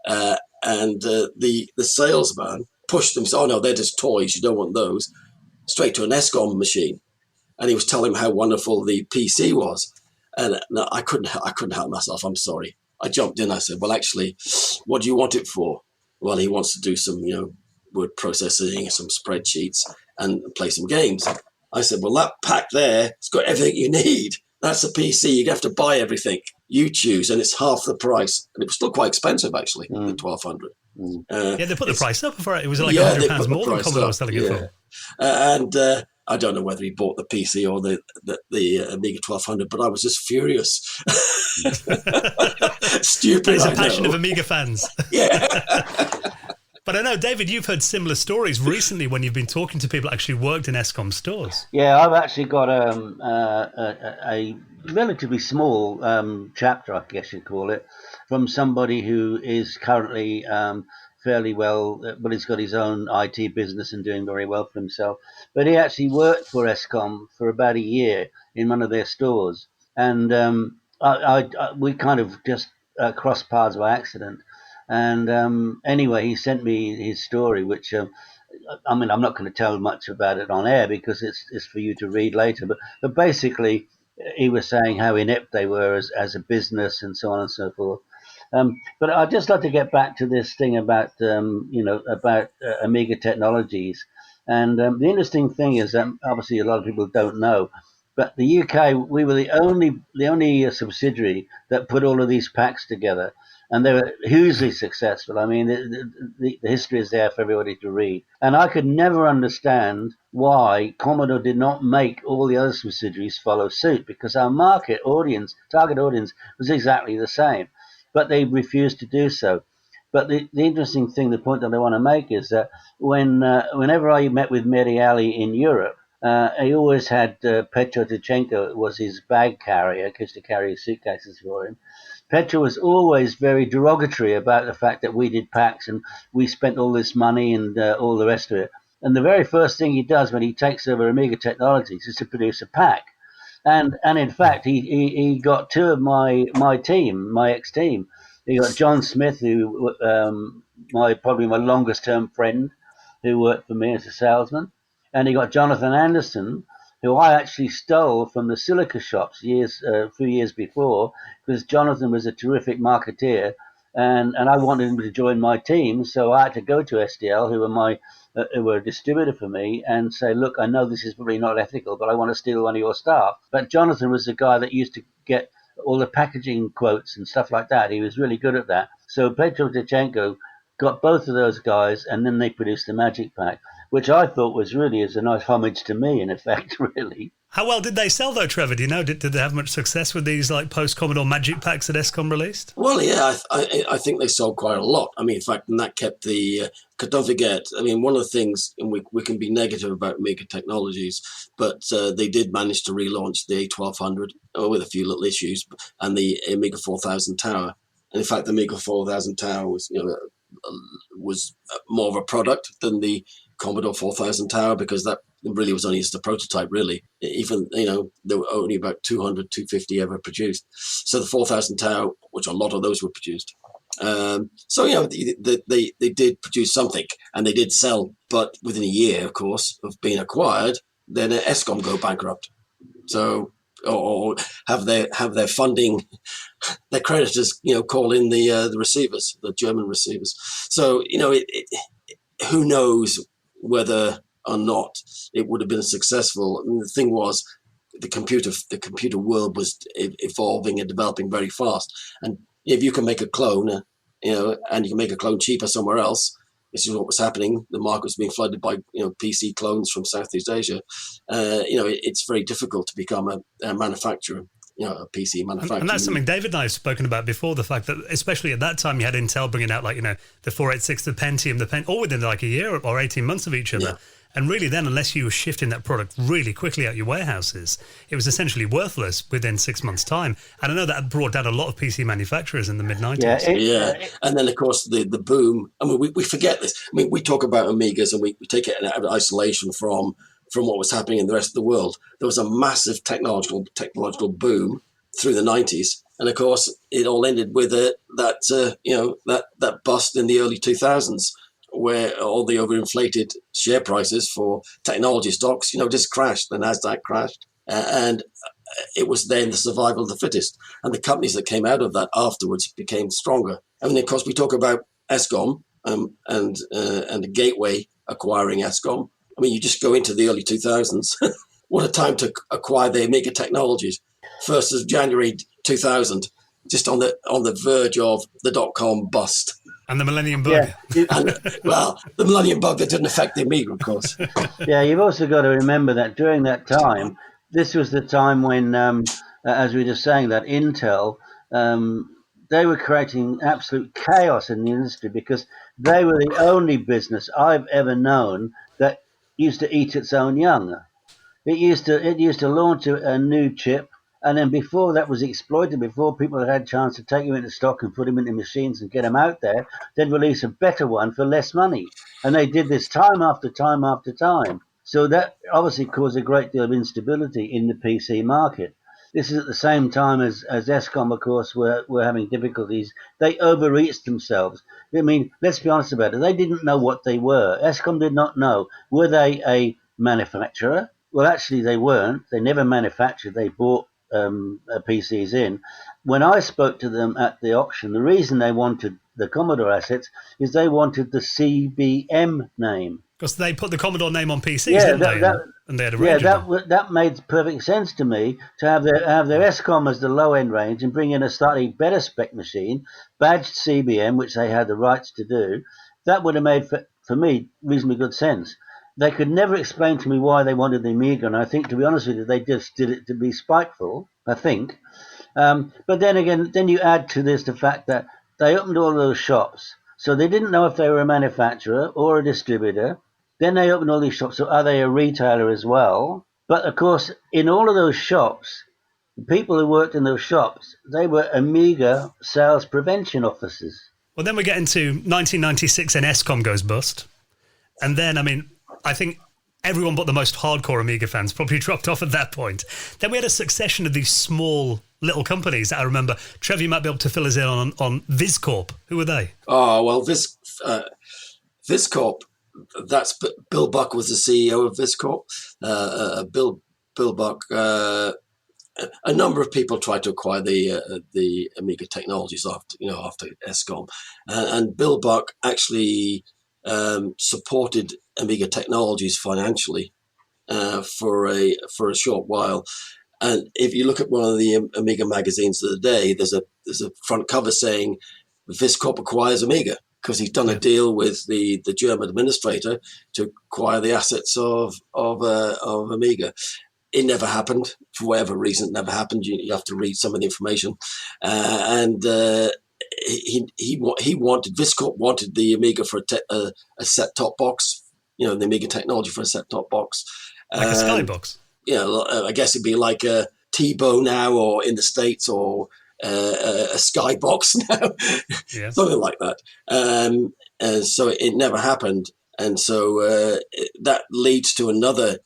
And the salesman pushed them, said, oh, no, they're just toys. You don't want those. Straight to an ESCOM machine. And he was telling him how wonderful the PC was. And no, I couldn't help myself. I'm sorry. I jumped in. I said, well, actually, what do you want it for? Well, he wants to do some, word processing, some spreadsheets, and play some games. I said, well, that pack there, it's got everything you need. That's a PC. You have to buy everything. You choose, and it's half the price. And it was still quite expensive, actually, the 1200. Yeah, they put the price up for it. It was like £100 more than Commodore was selling it for. And I don't know whether he bought the PC or the Amiga 1200, but I was just furious. Stupid. There's a passion of Amiga fans. Yeah. But I know, David, you've heard similar stories recently when you've been talking to people that actually worked in ESCOM stores. Yeah, I've actually got a relatively small chapter, I guess you'd call it, from somebody who is currently fairly well, but he's got his own IT business and doing very well for himself. But he actually worked for ESCOM for about a year in one of their stores. And we kind of just crossed paths by accident. And anyway, he sent me his story, which I mean, I'm not going to tell much about it on air because it's for you to read later. But basically, he was saying how inept they were as a business and so on and so forth. But I'd just like to get back to this thing about about Amiga technologies. And the interesting thing is that obviously a lot of people don't know, but the UK, we were the only subsidiary that put all of these packs together. And they were hugely successful. I mean, the history is there for everybody to read. And I could never understand why Commodore did not make all the other subsidiaries follow suit, because our target audience was exactly the same. But they refused to do so. But the interesting thing, the point that I want to make is that whenever I met with Mary Ali in Europe, he always had Petro Tichenko was his bag carrier, because to carry his suitcases for him. Petro was always very derogatory about the fact that we did packs and we spent all this money and all the rest of it. And the very first thing he does when he takes over Amiga Technologies is to produce a pack. And in fact, he got two of my ex-team. He got John Smith, who probably my longest term friend, who worked for me as a salesman, and he got Jonathan Anderson, who I actually stole from the Silica shops a few years before, because Jonathan was a terrific marketeer, and I wanted him to join my team, so I had to go to SDL, who were a distributor for me, and say, look, I know this is probably not ethical, but I want to steal one of your staff. But Jonathan was the guy that used to get all the packaging quotes and stuff like that. He was really good at that. So Petro Tichenko got both of those guys, and then they produced the Magic Pack, which I thought was really as a nice homage to me, in effect, really. How well did they sell, though, Trevor? Do you know? Did they have much success with these like post-Commodore Magic Packs that ESCOM released? Well, yeah, I think they sold quite a lot. I mean, in fact, and that kept the... don't forget, I mean, one of the things, and we can be negative about Amiga Technologies, but they did manage to relaunch the A1200 with a few little issues, and the Amiga 4000 Tower. And in fact, the Amiga 4000 Tower was more of a product than the Commodore 4000 Tower, because that really was only just a prototype, really. Even, there were only about 200, 250 ever produced. So the 4000 Tower, which a lot of those were produced. They did produce something, and they did sell, but within a year, of course, of being acquired, then ESCOM go bankrupt. So, or have their funding, their creditors, call in the receivers, the German receivers. So, who knows whether or not it would have been successful. I mean, the thing was, the computer world was evolving and developing very fast. And if you can make a clone, and you can make a clone cheaper somewhere else, this is what was happening. The market was being flooded by PC clones from Southeast Asia. It's very difficult to become a manufacturer. A PC manufacturer. And that's something David and I have spoken about before, the fact that, especially at that time, you had Intel bringing out, the 486, the Pentium, all within like a year or 18 months of each other. Yeah. And really then, unless you were shifting that product really quickly out your warehouses, it was essentially worthless within 6 months' time. And I know that brought down a lot of PC manufacturers in the mid-90s. Yeah. And then, of course, the boom. I mean, we forget this. I mean, we talk about Amigas and we take it in isolation from what was happening in the rest of the world. There was a massive technological boom through the 90s. And, of course, it all ended with that bust in the early 2000s, where all the overinflated share prices for technology stocks, just crashed. The NASDAQ crashed. And it was then the survival of the fittest. And the companies that came out of that afterwards became stronger. I mean, of course, we talk about ESCOM and the Gateway acquiring ESCOM. I mean, you just go into the early 2000s. What a time to acquire the Amiga Technologies. 1st of January 2000, just on the verge of the .com bust. And the Millennium Bug. Yeah. The Millennium Bug that didn't affect the Amiga, of course. Yeah, you've also got to remember that during that time, this was the time when, as we were just saying, that Intel they were creating absolute chaos in the industry because they were the only business I've ever known that used to eat its own young. It used to launch a new chip, and then before that was exploited, before people had a chance to take them into stock and put them into machines and get them out there, they'd release a better one for less money. And they did this time after time after time. So that obviously caused a great deal of instability in the PC market. This is at the same time as ESCOM, of course, were having difficulties. They overreached themselves. I mean, let's be honest about it. They didn't know what they were. ESCOM did not know. Were they a manufacturer? Well, actually, they weren't. They never manufactured. They bought PCs in. When I spoke to them at the auction, the reason they wanted the Commodore assets is they wanted the CBM name. Because they put the Commodore name on PCs, didn't they? And they had a range of them. That made perfect sense to me, to have their ESCOM as the low-end range and bring in a slightly better spec machine, badged CBM, which they had the rights to do. That would have made, for me, reasonably good sense. They could never explain to me why they wanted the Amiga, and I think, to be honest with you, they just did it to be spiteful, I think. But then again, then you add to this the fact that they opened all those shops. So they didn't know if they were a manufacturer or a distributor. Then they opened all these shops. So are they a retailer as well? But of course, in all of those shops, the people who worked in those shops, they were Amiga sales prevention officers. Well, then we get into 1996 and ESCOM goes bust. And then, I mean, I think everyone but the most hardcore Amiga fans probably dropped off at that point. Then we had a succession of these small little companies that I remember. Trevor, you might be able to fill us in on VisCorp. Who were they? Oh, well, VisCorp, that's Bill Buck was the CEO of VisCorp. Bill Buck, a number of people tried to acquire the Amiga technologies after ESCOM. And Bill Buck actually supported Amiga Technologies financially for a short while. And if you look at one of the Amiga magazines of the day, there's a front cover saying VisCorp acquires Amiga, because he's done a deal with the German administrator to acquire the assets of Amiga. It never happened for whatever reason. It never happened. You have to read some of the information, VisCorp wanted the Amiga for a set-top box, the Amiga technology for a set-top box. Like a Skybox? I guess it'd be like a T-Bow now, or in the States, or a Skybox now, something like that. And so it never happened. And so that leads to another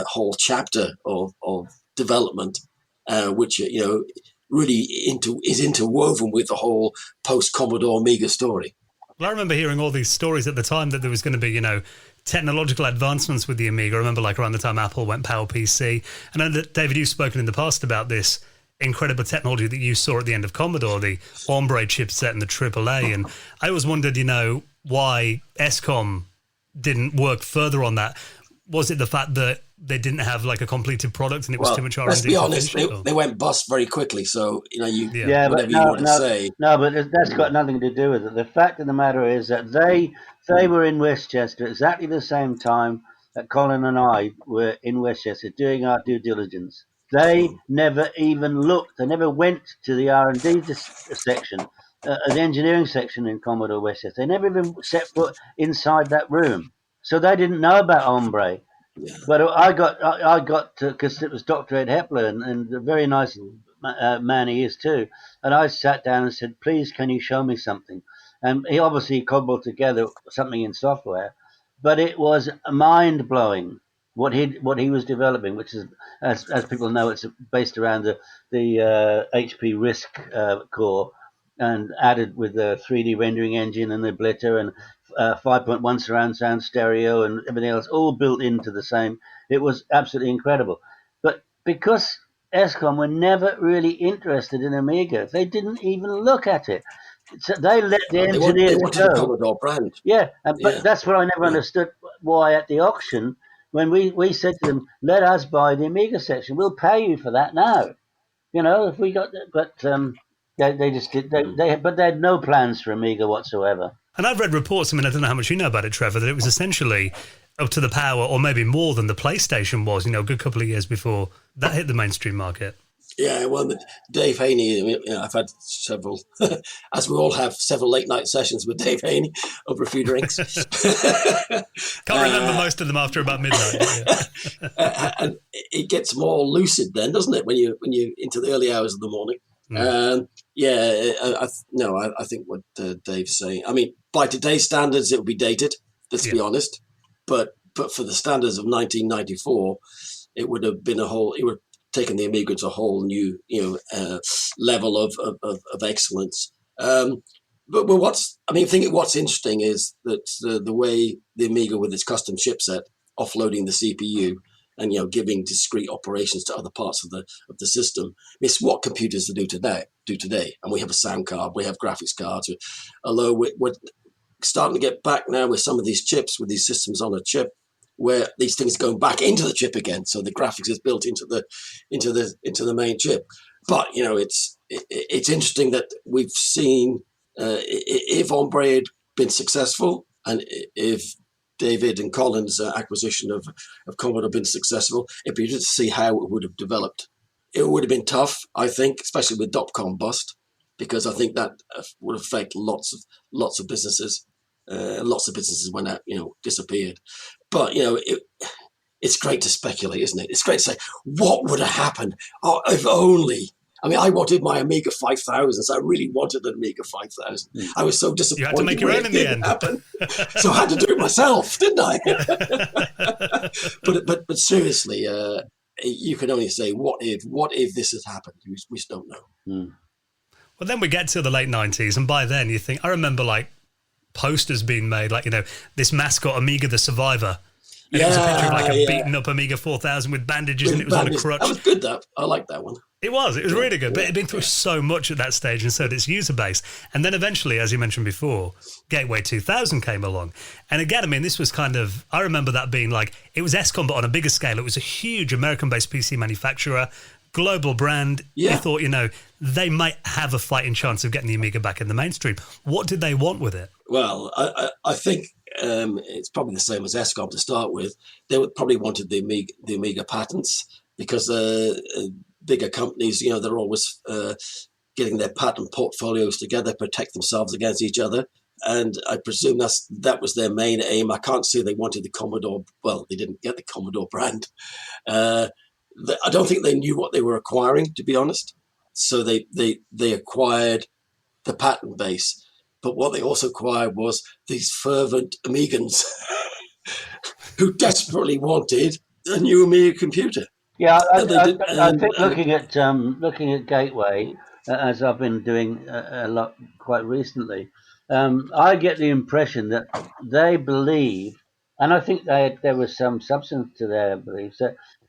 whole chapter of development, which, really is interwoven with the whole post-Commodore Amiga story. Well, I remember hearing all these stories at the time that there was going to be, technological advancements with the Amiga. I remember around the time Apple went PowerPC. And I know that, David, you've spoken in the past about this incredible technology that you saw at the end of Commodore, the Ombre chipset and the AAA. And I always wondered, why ESCOM didn't work further on that. Was it the fact that they didn't have a completed product and it was too much R&D? Let's be honest, they went bust very quickly. So, but that's got nothing to do with it. The fact of the matter is that they were in Westchester exactly the same time that Colin and I were in Westchester doing our due diligence. They never even looked. They never went to the R&D section, the engineering section in Commodore Westchester. They never even set foot inside that room. So they didn't know about Ombre. Yeah. But I got because it was Dr. Ed Hepler, and a very nice man he is too. And I sat down and said, please, can you show me something? And he obviously cobbled together something in software, but it was mind-blowing what he was developing, which is, as people know, it's based around the HP RISC core, and added with the 3D rendering engine and the blitter and 5.1 surround sound stereo and everything else, all built into the same. It was absolutely incredible. But because ESCOM were never really interested in Amiga, they didn't even look at it. So they let the engineers go. The Commodore brand. Yeah, but that's what I never understood, why at the auction, when we said to them, let us buy the Amiga section, we'll pay you for that now. If we got that, but they just did. They had no plans for Amiga whatsoever. And I've read reports, I don't know how much you know about it, Trevor, that it was essentially up to the power, or maybe more than the PlayStation was, a good couple of years before that hit the mainstream market. Yeah, well, Dave Haney, I mean, I've had several, as we all have, several late night sessions with Dave Haney over a few drinks. Can't remember most of them after about midnight. But yeah. And it gets more lucid then, doesn't it, when you into the early hours of the morning? Yeah, I think what Dave's saying. I mean, by today's standards, it would be dated. Let's be honest. But for the standards of 1994, it would have been it would have taken the Amiga to a whole new level of excellence. But what's interesting is that the way the Amiga with its custom chipset offloading the CPU and giving discrete operations to other parts of the system. It's what computers do today. And we have a sound card, we have graphics cards. Although we're starting to get back now with some of these chips, with these systems on a chip, where these things are going back into the chip again. So the graphics is built into the main chip. But it's interesting that we've seen if Ombre had been successful, and if David and Colin's acquisition of Commodore had been successful, it'd be interesting to see how it would have developed. It would have been tough, I think, especially with .com bust, because I think that would affect lots of businesses. Lots of businesses went out, disappeared. But it's great to speculate, isn't it? It's great to say what would have happened. Oh, if only. I mean, I wanted my Amiga 5000, so I really wanted an Amiga 5000. I was so disappointed. You had to make your own in the end. Happen. So I had to do it myself, didn't I? but seriously, you can only say, what if this has happened? We just don't know. Well, then we get to the late 90s, and by then you think, I remember posters being made, this mascot Amiga the Survivor. And it was a picture of a beaten up Amiga 4000 with bandages, and it was on a crutch. That was good, though. I like that one. It was really good, but it had been through so much at that stage, and so did its user base. And then eventually, as you mentioned before, Gateway 2000 came along. And again, I mean, this was I remember that being it was ESCOM, but on a bigger scale. It was a huge American-based PC manufacturer, global brand. Yeah. You thought, they might have a fighting chance of getting the Amiga back in the mainstream. What did they want with it? Well, I think it's probably the same as ESCOM to start with. They probably wanted the Amiga patents, because bigger companies, they're always getting their patent portfolios together, protect themselves against each other. And I presume that was their main aim. I can't see they wanted the Commodore. Well, they didn't get the Commodore brand. I don't think they knew what they were acquiring, to be honest. So they acquired the patent base. But what they also acquired was these fervent Amigans who desperately wanted a new Amiga computer. Yeah, I think looking at Gateway, as I've been doing a lot quite recently, I get the impression that they believe, and I think there was some substance to their beliefs,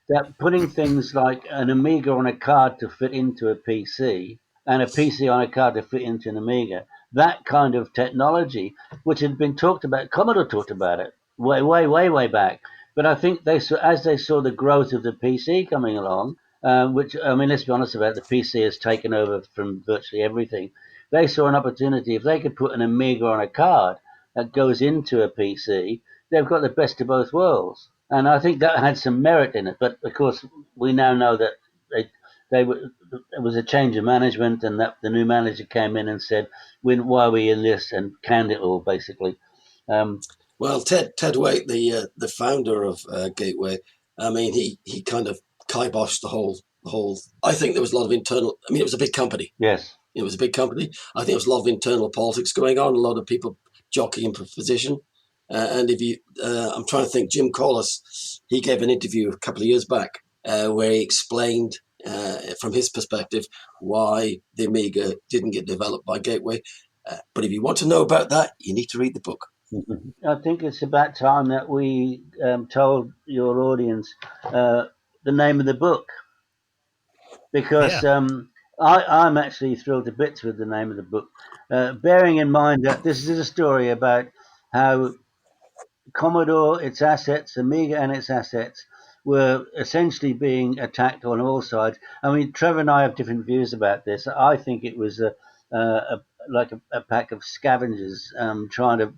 that putting things like an Amiga on a card to fit into a PC and a PC on a card to fit into an Amiga, that kind of technology, which had been talked about, Commodore talked about it way back. But I think as they saw the growth of the PC coming along, which, I mean, let's be honest about it, the PC has taken over from virtually everything. They saw an opportunity. If they could put an Amiga on a card that goes into a PC, they've got the best of both worlds. And I think that had some merit in it. But, of course, we now know that there was a change of management, and that the new manager came in and said, why are we in this, and canned it all, basically. Well, Ted Waite, the founder of Gateway, I mean, he kind of kiboshed the whole. I think there was a lot of internal. I mean, it was a big company. Yes, it was a big company. I think there was a lot of internal politics going on. A lot of people jockeying for position. And I'm trying to think. Jim Collis, he gave an interview a couple of years back where he explained from his perspective why the Amiga didn't get developed by Gateway. But if you want to know about that, you need to read the book. I think it's about time that we told your audience the name of the book, because I'm actually thrilled to bits with the name of the book, bearing in mind that this is a story about how Commodore, its assets, Amiga and its assets, were essentially being attacked on all sides. I mean, Trevor and I have different views about this. I think it was like a pack of scavengers trying to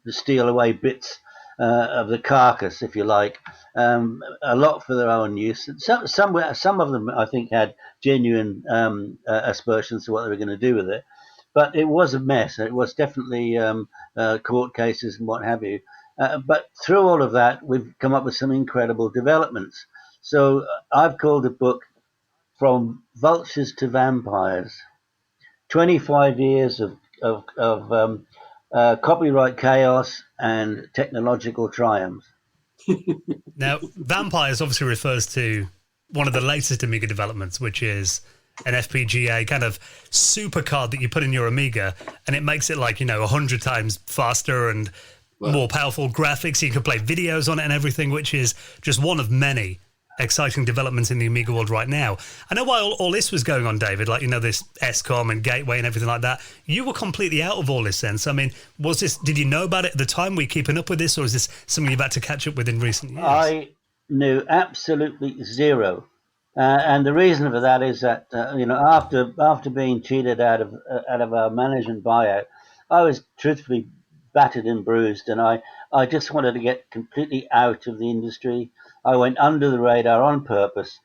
steal away bits of the carcass, if you like, a lot for their own use. Some of them, I think, had genuine aspersions to what they were going to do with it. But it was a mess. It was definitely court cases and what have you. But through all of that, we've come up with some incredible developments. So I've called the book From Vultures to Vampires, 25 years of copyright chaos and technological triumph. Now, Vampires obviously refers to one of the latest Amiga developments, which is an FPGA kind of super card that you put in your Amiga, and it makes it 100 times faster and more powerful graphics. You can play videos on it and everything, which is just one of many exciting developments in the Amiga world right now. I know while all this was going on, David, this ESCOM and Gateway and everything like that, you were completely out of all this sense. I mean, did you know about it at the time? Were you keeping up with this, or is this something you've had to catch up with in recent years? I knew absolutely zero. And the reason for that is that, after being cheated out of our management buyout, I was truthfully battered and bruised, and I just wanted to get completely out of the industry. I went under the radar on purpose,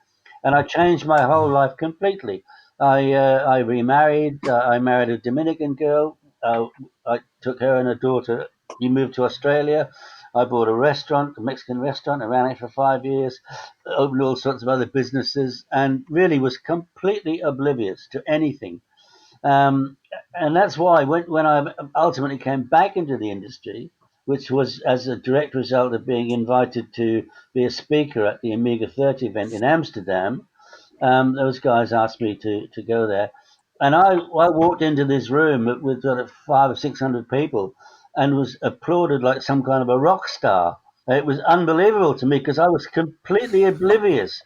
and I changed my whole life completely. I remarried. I married a Dominican girl. I took her and her daughter. We moved to Australia. I bought a Mexican restaurant. I ran it for 5 years, opened all sorts of other businesses, and really was completely oblivious to anything. And that's why when I ultimately came back into the industry, which was as a direct result of being invited to be a speaker at the Amiga 30 event in Amsterdam, those guys asked me to go there. And I walked into this room with sort of 500 or 600 people and was applauded like some kind of a rock star. It was unbelievable to me because I was completely oblivious.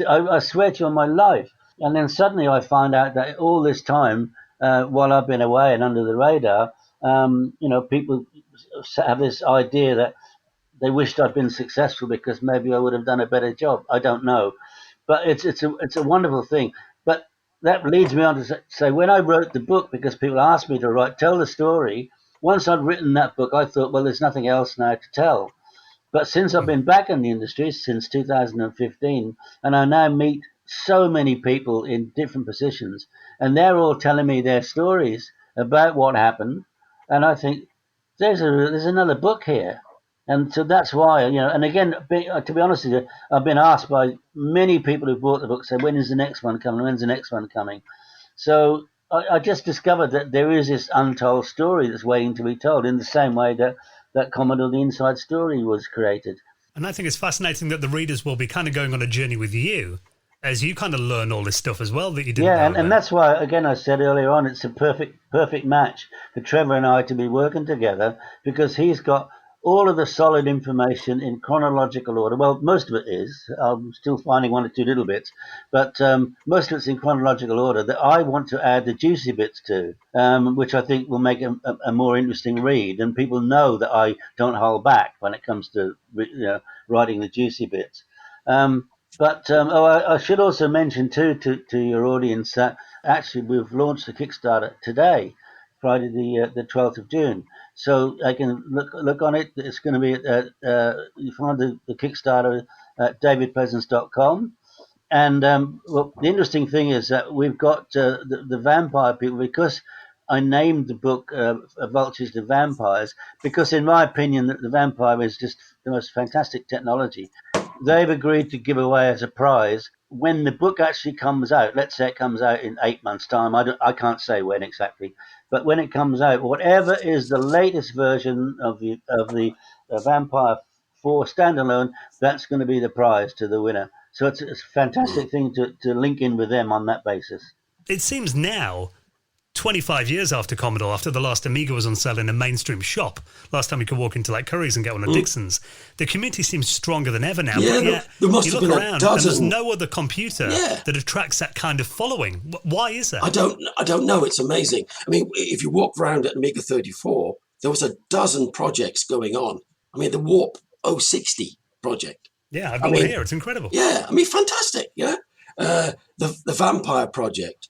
I swear to you on my life. And then suddenly I find out that all this time, while I've been away and under the radar, people have this idea that they wished I'd been successful because maybe I would have done a better job. I don't know. But it's a wonderful thing. But that leads me on to say, when I wrote the book, because people asked me to tell the story, once I'd written that book, I thought, well, there's nothing else now to tell. But since I've been back in the industry since 2015, and I now meet so many people in different positions, and they're all telling me their stories about what happened, and I think there's another book here. And so that's why, and again, to be honest with you, I've been asked by many people who bought the book, say, when is the next one coming? When's the next one coming? So I just discovered that there is this untold story that's waiting to be told in the same way that Commodore the Inside Story was created. And I think it's fascinating that the readers will be kind of going on a journey with you as you kind of learn all this stuff as well that you didn't know about. And that's why, again, I said earlier on, it's a perfect match for Trevor and I to be working together, because he's got all of the solid information in chronological order. Well, most of it is. I'm still finding one or two little bits, but most of it's in chronological order that I want to add the juicy bits to, which I think will make a more interesting read. And people know that I don't hold back when it comes to writing the juicy bits. I should also mention too to your audience that actually we've launched the Kickstarter today, Friday the 12th of June. So I can look on it. It's going to be you find the Kickstarter at davidpleasance.com. And the interesting thing is that we've got the vampire people, because I named the book Vultures to Vampires, because in my opinion the vampire is just the most fantastic technology. They've agreed to give away as a prize when the book actually comes out. Let's say it comes out in 8 months' time. I can't say when exactly, but when it comes out, whatever is the latest version of the Vampire 4 standalone, that's going to be the prize to the winner. So it's a fantastic thing to link in with them on that basis. It seems now, 25 years after Commodore, after the last Amiga was on sale in a mainstream shop, last time you could walk into Curry's and get one of Dixon's, the community seems stronger than ever now. Yeah, but yet, there must you have look been around a dozen. and there's no other computer that attracts that kind of following. Why is that? I don't know. It's amazing. I mean, if you walk around at Amiga 34, there was a dozen projects going on. I mean, the Warp 060 project. Yeah, I've got one here. It's incredible. Yeah, I mean, fantastic. Yeah, the Vampire project.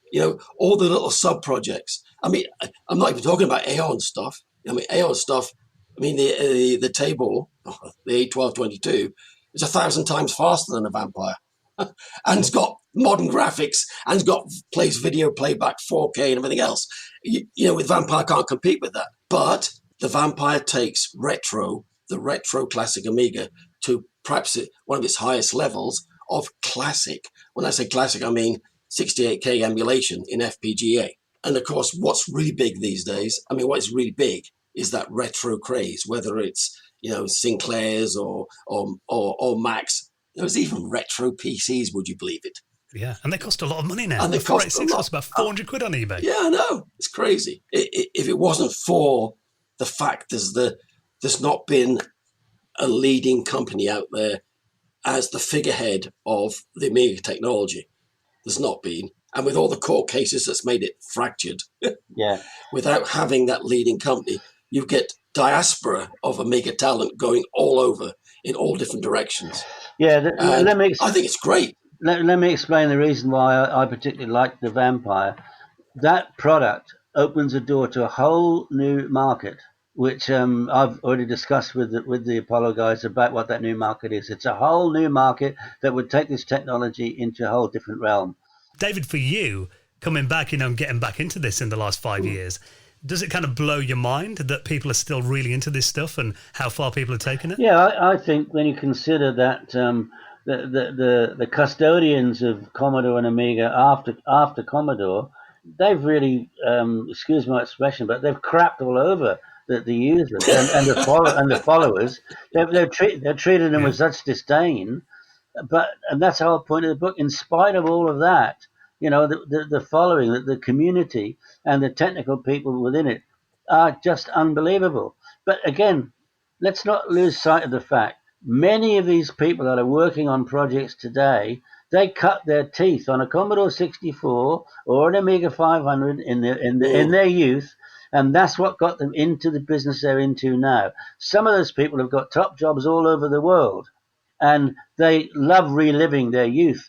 All the little sub projects. I mean, I'm not even talking about Aeon stuff. I mean, Aeon stuff I mean, the table, the A1222, is 1,000 times faster than a Vampire, and it's got modern graphics, and it's got plays video playback 4K and everything else. With Vampire can't compete with that. But the Vampire takes the retro classic Amiga, to perhaps one of its highest levels of classic. When I say classic, I mean 68K emulation in FPGA. And of course, what's really big these days, what is really big is that retro craze, whether it's, Sinclairs or Macs. There's even retro PCs, would you believe it? Yeah, and they cost a lot of money now. And they the 486 cost about 400 quid on eBay. Yeah, I know. It's crazy. If it wasn't for the fact there's not been a leading company out there as the figurehead of the Amiga technology. There's not been. And with all the court cases that's made it fractured, Yeah. without having that leading company, you get diaspora of Amiga talent going all over in all different directions. Yeah, I think it's great. Let me explain the reason why I particularly like the Vampire. That product opens a door to a whole new market, which I've already discussed with the Apollo guys about what that new market is. It's a whole new market that would take this technology into a whole different realm. David, for you, coming back, and getting back into this in the last 5 years, does it kind of blow your mind that people are still really into this stuff and how far people are taking it? Yeah, I think when you consider that the custodians of Commodore and Amiga after Commodore, they've really, excuse my expression, but they've crapped all over the users and the followers. They're treated them with such disdain. And that's the whole point of the book. In spite of all of that, the following, the community, and the technical people within it are just unbelievable. But again, let's not lose sight of the fact many of these people that are working on projects today, they cut their teeth on a Commodore 64 or an Amiga 500 in their youth, and that's what got them into the business they're into now. Some of those people have got top jobs all over the world, and they love reliving their youth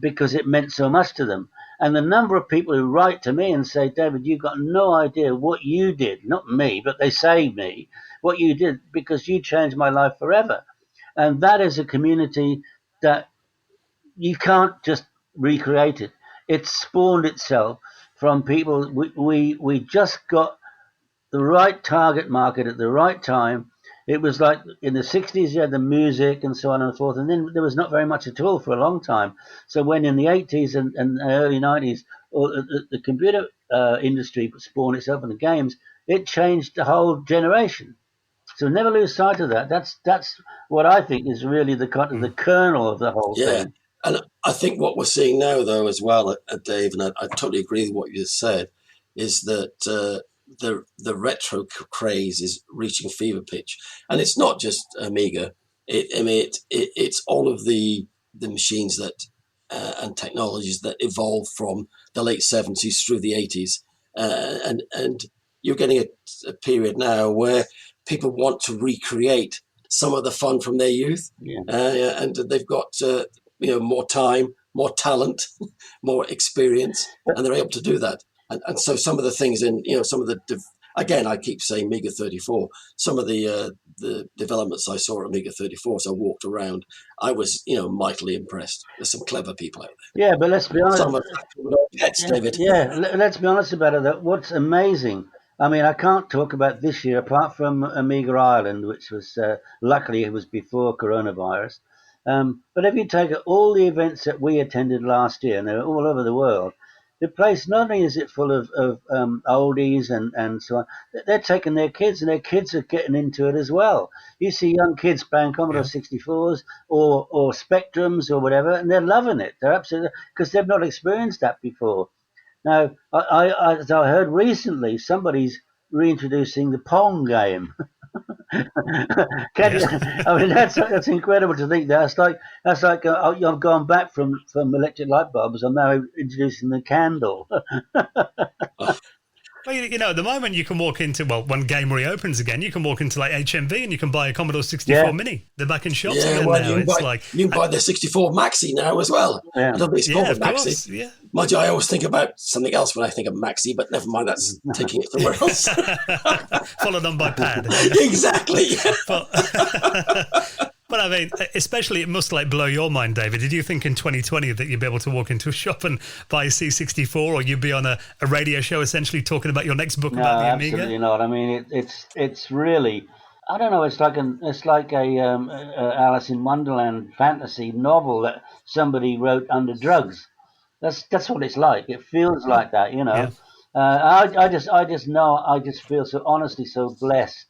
because it meant so much to them. And the number of people who write to me and say, David, you've got no idea what you did, not me, but they say me, what you did, because you changed my life forever. And that is a community that you can't just recreate it. It spawned itself from people. We just got the right target market at the right time. It was like in the 60s, you had the music and so on and so forth, and then there was not very much at all for a long time. So when in the 80s and early 90s, the computer industry spawned itself in the games, it changed the whole generation. So never lose sight of that. That's what I think is really the kernel of the whole thing. And I think what we're seeing now, though, as well, Dave, and I totally agree with what you just said, is that the retro craze is reaching fever pitch, and it's not just Amiga. It's all of the machines that and technologies that evolved from the late 70s through the 80s, and you're getting a period now where people want to recreate some of the fun from their youth, and they've got more time, more talent, more experience, and they're able to do that. And so some of the things in, some of the, again, I keep saying Amiga 34, some of the developments I saw at Amiga 34 as I walked around, I was, mightily impressed. There's some clever people out there. Yeah, but let's be honest. Some of them pets, David. Yeah, let's be honest about it. That what's amazing, I can't talk about this year apart from Amiga Ireland, which was, luckily it was before coronavirus. But if you take all the events that we attended last year, and they're all over the world, the place, not only is it full of oldies and so on, they're taking their kids, and their kids are getting into it as well. You see young kids playing Commodore 64s or Spectrums or whatever, and they're loving it. They're absolutely, because they've not experienced that before. Now, as I heard recently, somebody's reintroducing the Pong game. That's incredible to think. That's like I've gone back from electric light bulbs. I'm now introducing the candle. Well, at the moment you can walk into, when Game reopens again, you can walk into like HMV and you can buy a Commodore 64 Mini. They're back in shops again now. You can buy the 64 Maxi now as well. Yeah. I don't think it's called a Maxi. Course, yeah. Mind you, I always think about something else when I think of Maxi, but never mind, that's taking it somewhere else. Followed on by Pad. Exactly. But I mean, especially it must blow your mind, David. Did you think in 2020 that you'd be able to walk into a shop and buy a C64, or you'd be on a radio show essentially talking about your next book about the Amiga? Absolutely not. I mean, it's really, I don't know. It's like a Alice in Wonderland fantasy novel that somebody wrote under drugs. That's what it's like. It feels like that, Yeah. I just feel so honestly so blessed.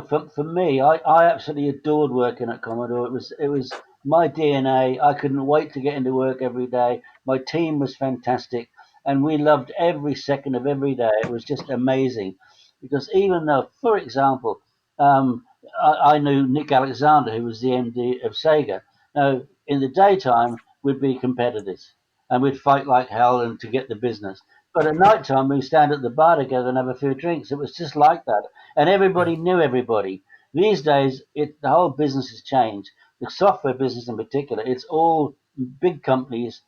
For me, I absolutely adored working at Commodore. It was my DNA. I couldn't wait to get into work every day. My team was fantastic, and we loved every second of every day. It was just amazing, because even though, for example, I knew Nick Alexander, who was the MD of Sega. Now, in the daytime, we'd be competitors, and we'd fight like hell and to get the business. But at night time, we'd stand at the bar together and have a few drinks. It was just like that. And everybody knew everybody. These days, the whole business has changed. The software business in particular, it's all big companies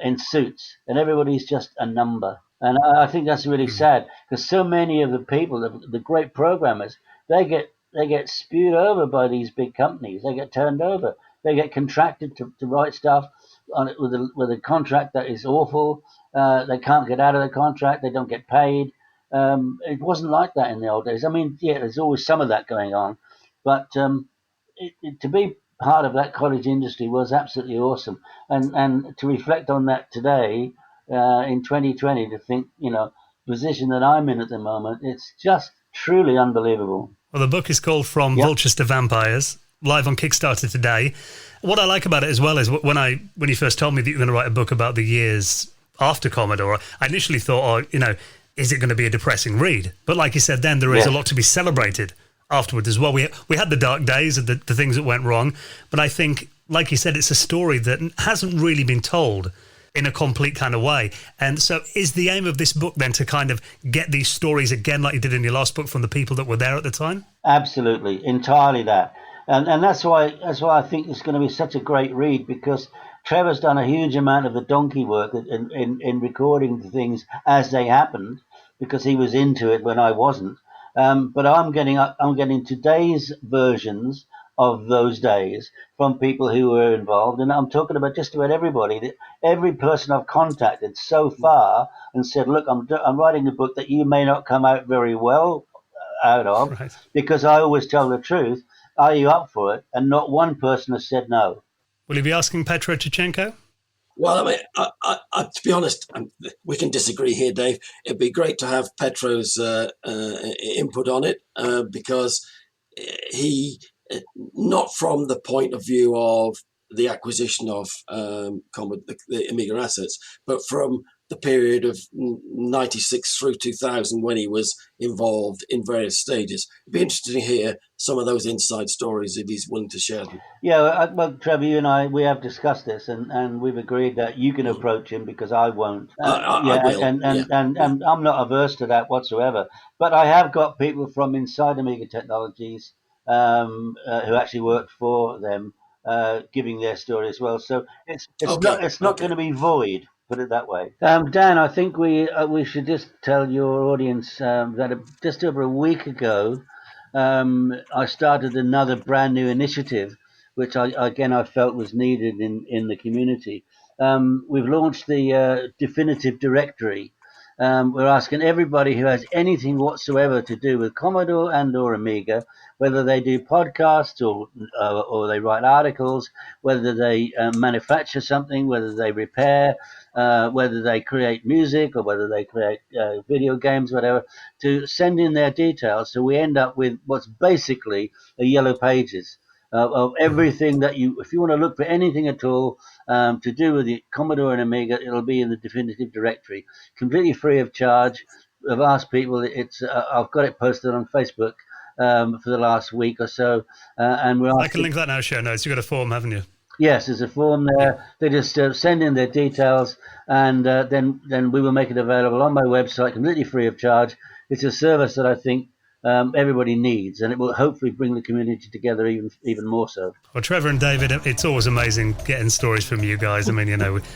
in suits, and everybody's just a number. And I think that's really sad, because so many of the people, the great programmers, they get spewed over by these big companies. They get turned over. They get contracted to write stuff on it with a contract that is awful. They can't get out of the contract. They don't get paid. It wasn't like that in the old days. I mean, yeah, there's always some of that going on, but to be part of that cottage industry was absolutely awesome. And to reflect on that today in 2020, to think, position that I'm in at the moment, it's just truly unbelievable. Well, the book is called From Vultures to Vampires, live on Kickstarter today. What I like about it as well is when you first told me that you were going to write a book about the years after Commodore, I initially thought, is it going to be a depressing read? But like you said, then there is a lot to be celebrated afterwards as well. We had the dark days and the things that went wrong, but I think, like you said, it's a story that hasn't really been told in a complete kind of way. And so is the aim of this book then to kind of get these stories again, like you did in your last book, from the people that were there at the time? Absolutely, entirely that. And that's why I think it's going to be such a great read, because Trevor's done a huge amount of the donkey work in recording the things as they happened, because he was into it when I wasn't. But I'm getting today's versions of those days from people who were involved, and I'm talking about just about everybody. Every person I've contacted so far and said, "Look, I'm writing a book that you may not come out very well out of, right, because I always tell the truth. Are you up for it?" And not one person has said no. Will you be asking Petro Tichenko? Well, I mean, I, to be honest, we can disagree here, Dave. It'd be great to have Petro's input on it, because he, not from the point of view of the acquisition of the Amiga assets, but from the period of 96 through 2000 when he was involved in various stages. It'd be interesting to hear some of those inside stories if he's willing to share them. Yeah, well, Trevor, you and I, we have discussed this, and we've agreed that you can approach him because I won't. I will. And I'm not averse to that whatsoever. But I have got people from inside Amiga Technologies who actually worked for them giving their story as well. So it's not going to be void. Put it that way. Dan, I think we should just tell your audience that just over a week ago, I started another brand new initiative, which I felt was needed in the community. We've launched the definitive directory. We're asking everybody who has anything whatsoever to do with Commodore and or Amiga, whether they do podcasts or they write articles, whether they manufacture something, whether they repair, whether they create music or whether they create video games, whatever, to send in their details. So we end up with what's basically a yellow pages of everything that if you want to look for anything at all to do with the Commodore and Amiga, it'll be in the definitive directory, completely free of charge. I've asked people, I've got it posted on Facebook for the last week or so, and I can link that in our show notes. You've got a form, haven't you? Yes, there's a form there. They just send in their details, and then we will make it available on my website, completely free of charge, it's a service that I think everybody needs, and it will hopefully bring the community together even more so. Well, Trevor and David, it's always amazing getting stories from you guys. I mean,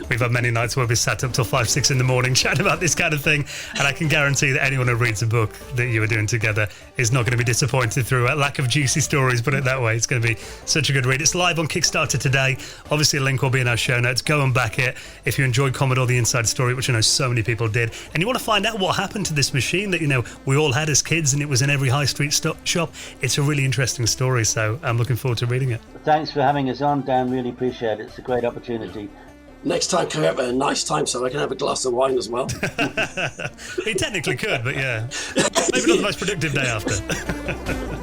we've had many nights where we sat up till 5, 6 in the morning chatting about this kind of thing, and I can guarantee that anyone who reads a book that you are doing together is not going to be disappointed through a lack of juicy stories, put it that way. It's going to be such a good read. It's live on Kickstarter today. Obviously, a link will be in our show notes. Go and back it if you enjoyed Commodore The Inside Story, which I know so many people did, and you want to find out what happened to this machine that, we all had as kids, and it was in every high street shop. It's a really interesting story, so I'm looking forward to reading it. Thanks for having us on, Dan. Really appreciate it. It's a great opportunity. Next time, come out at a nice time so I can have a glass of wine as well. He technically could, but yeah. Maybe not the most productive day after.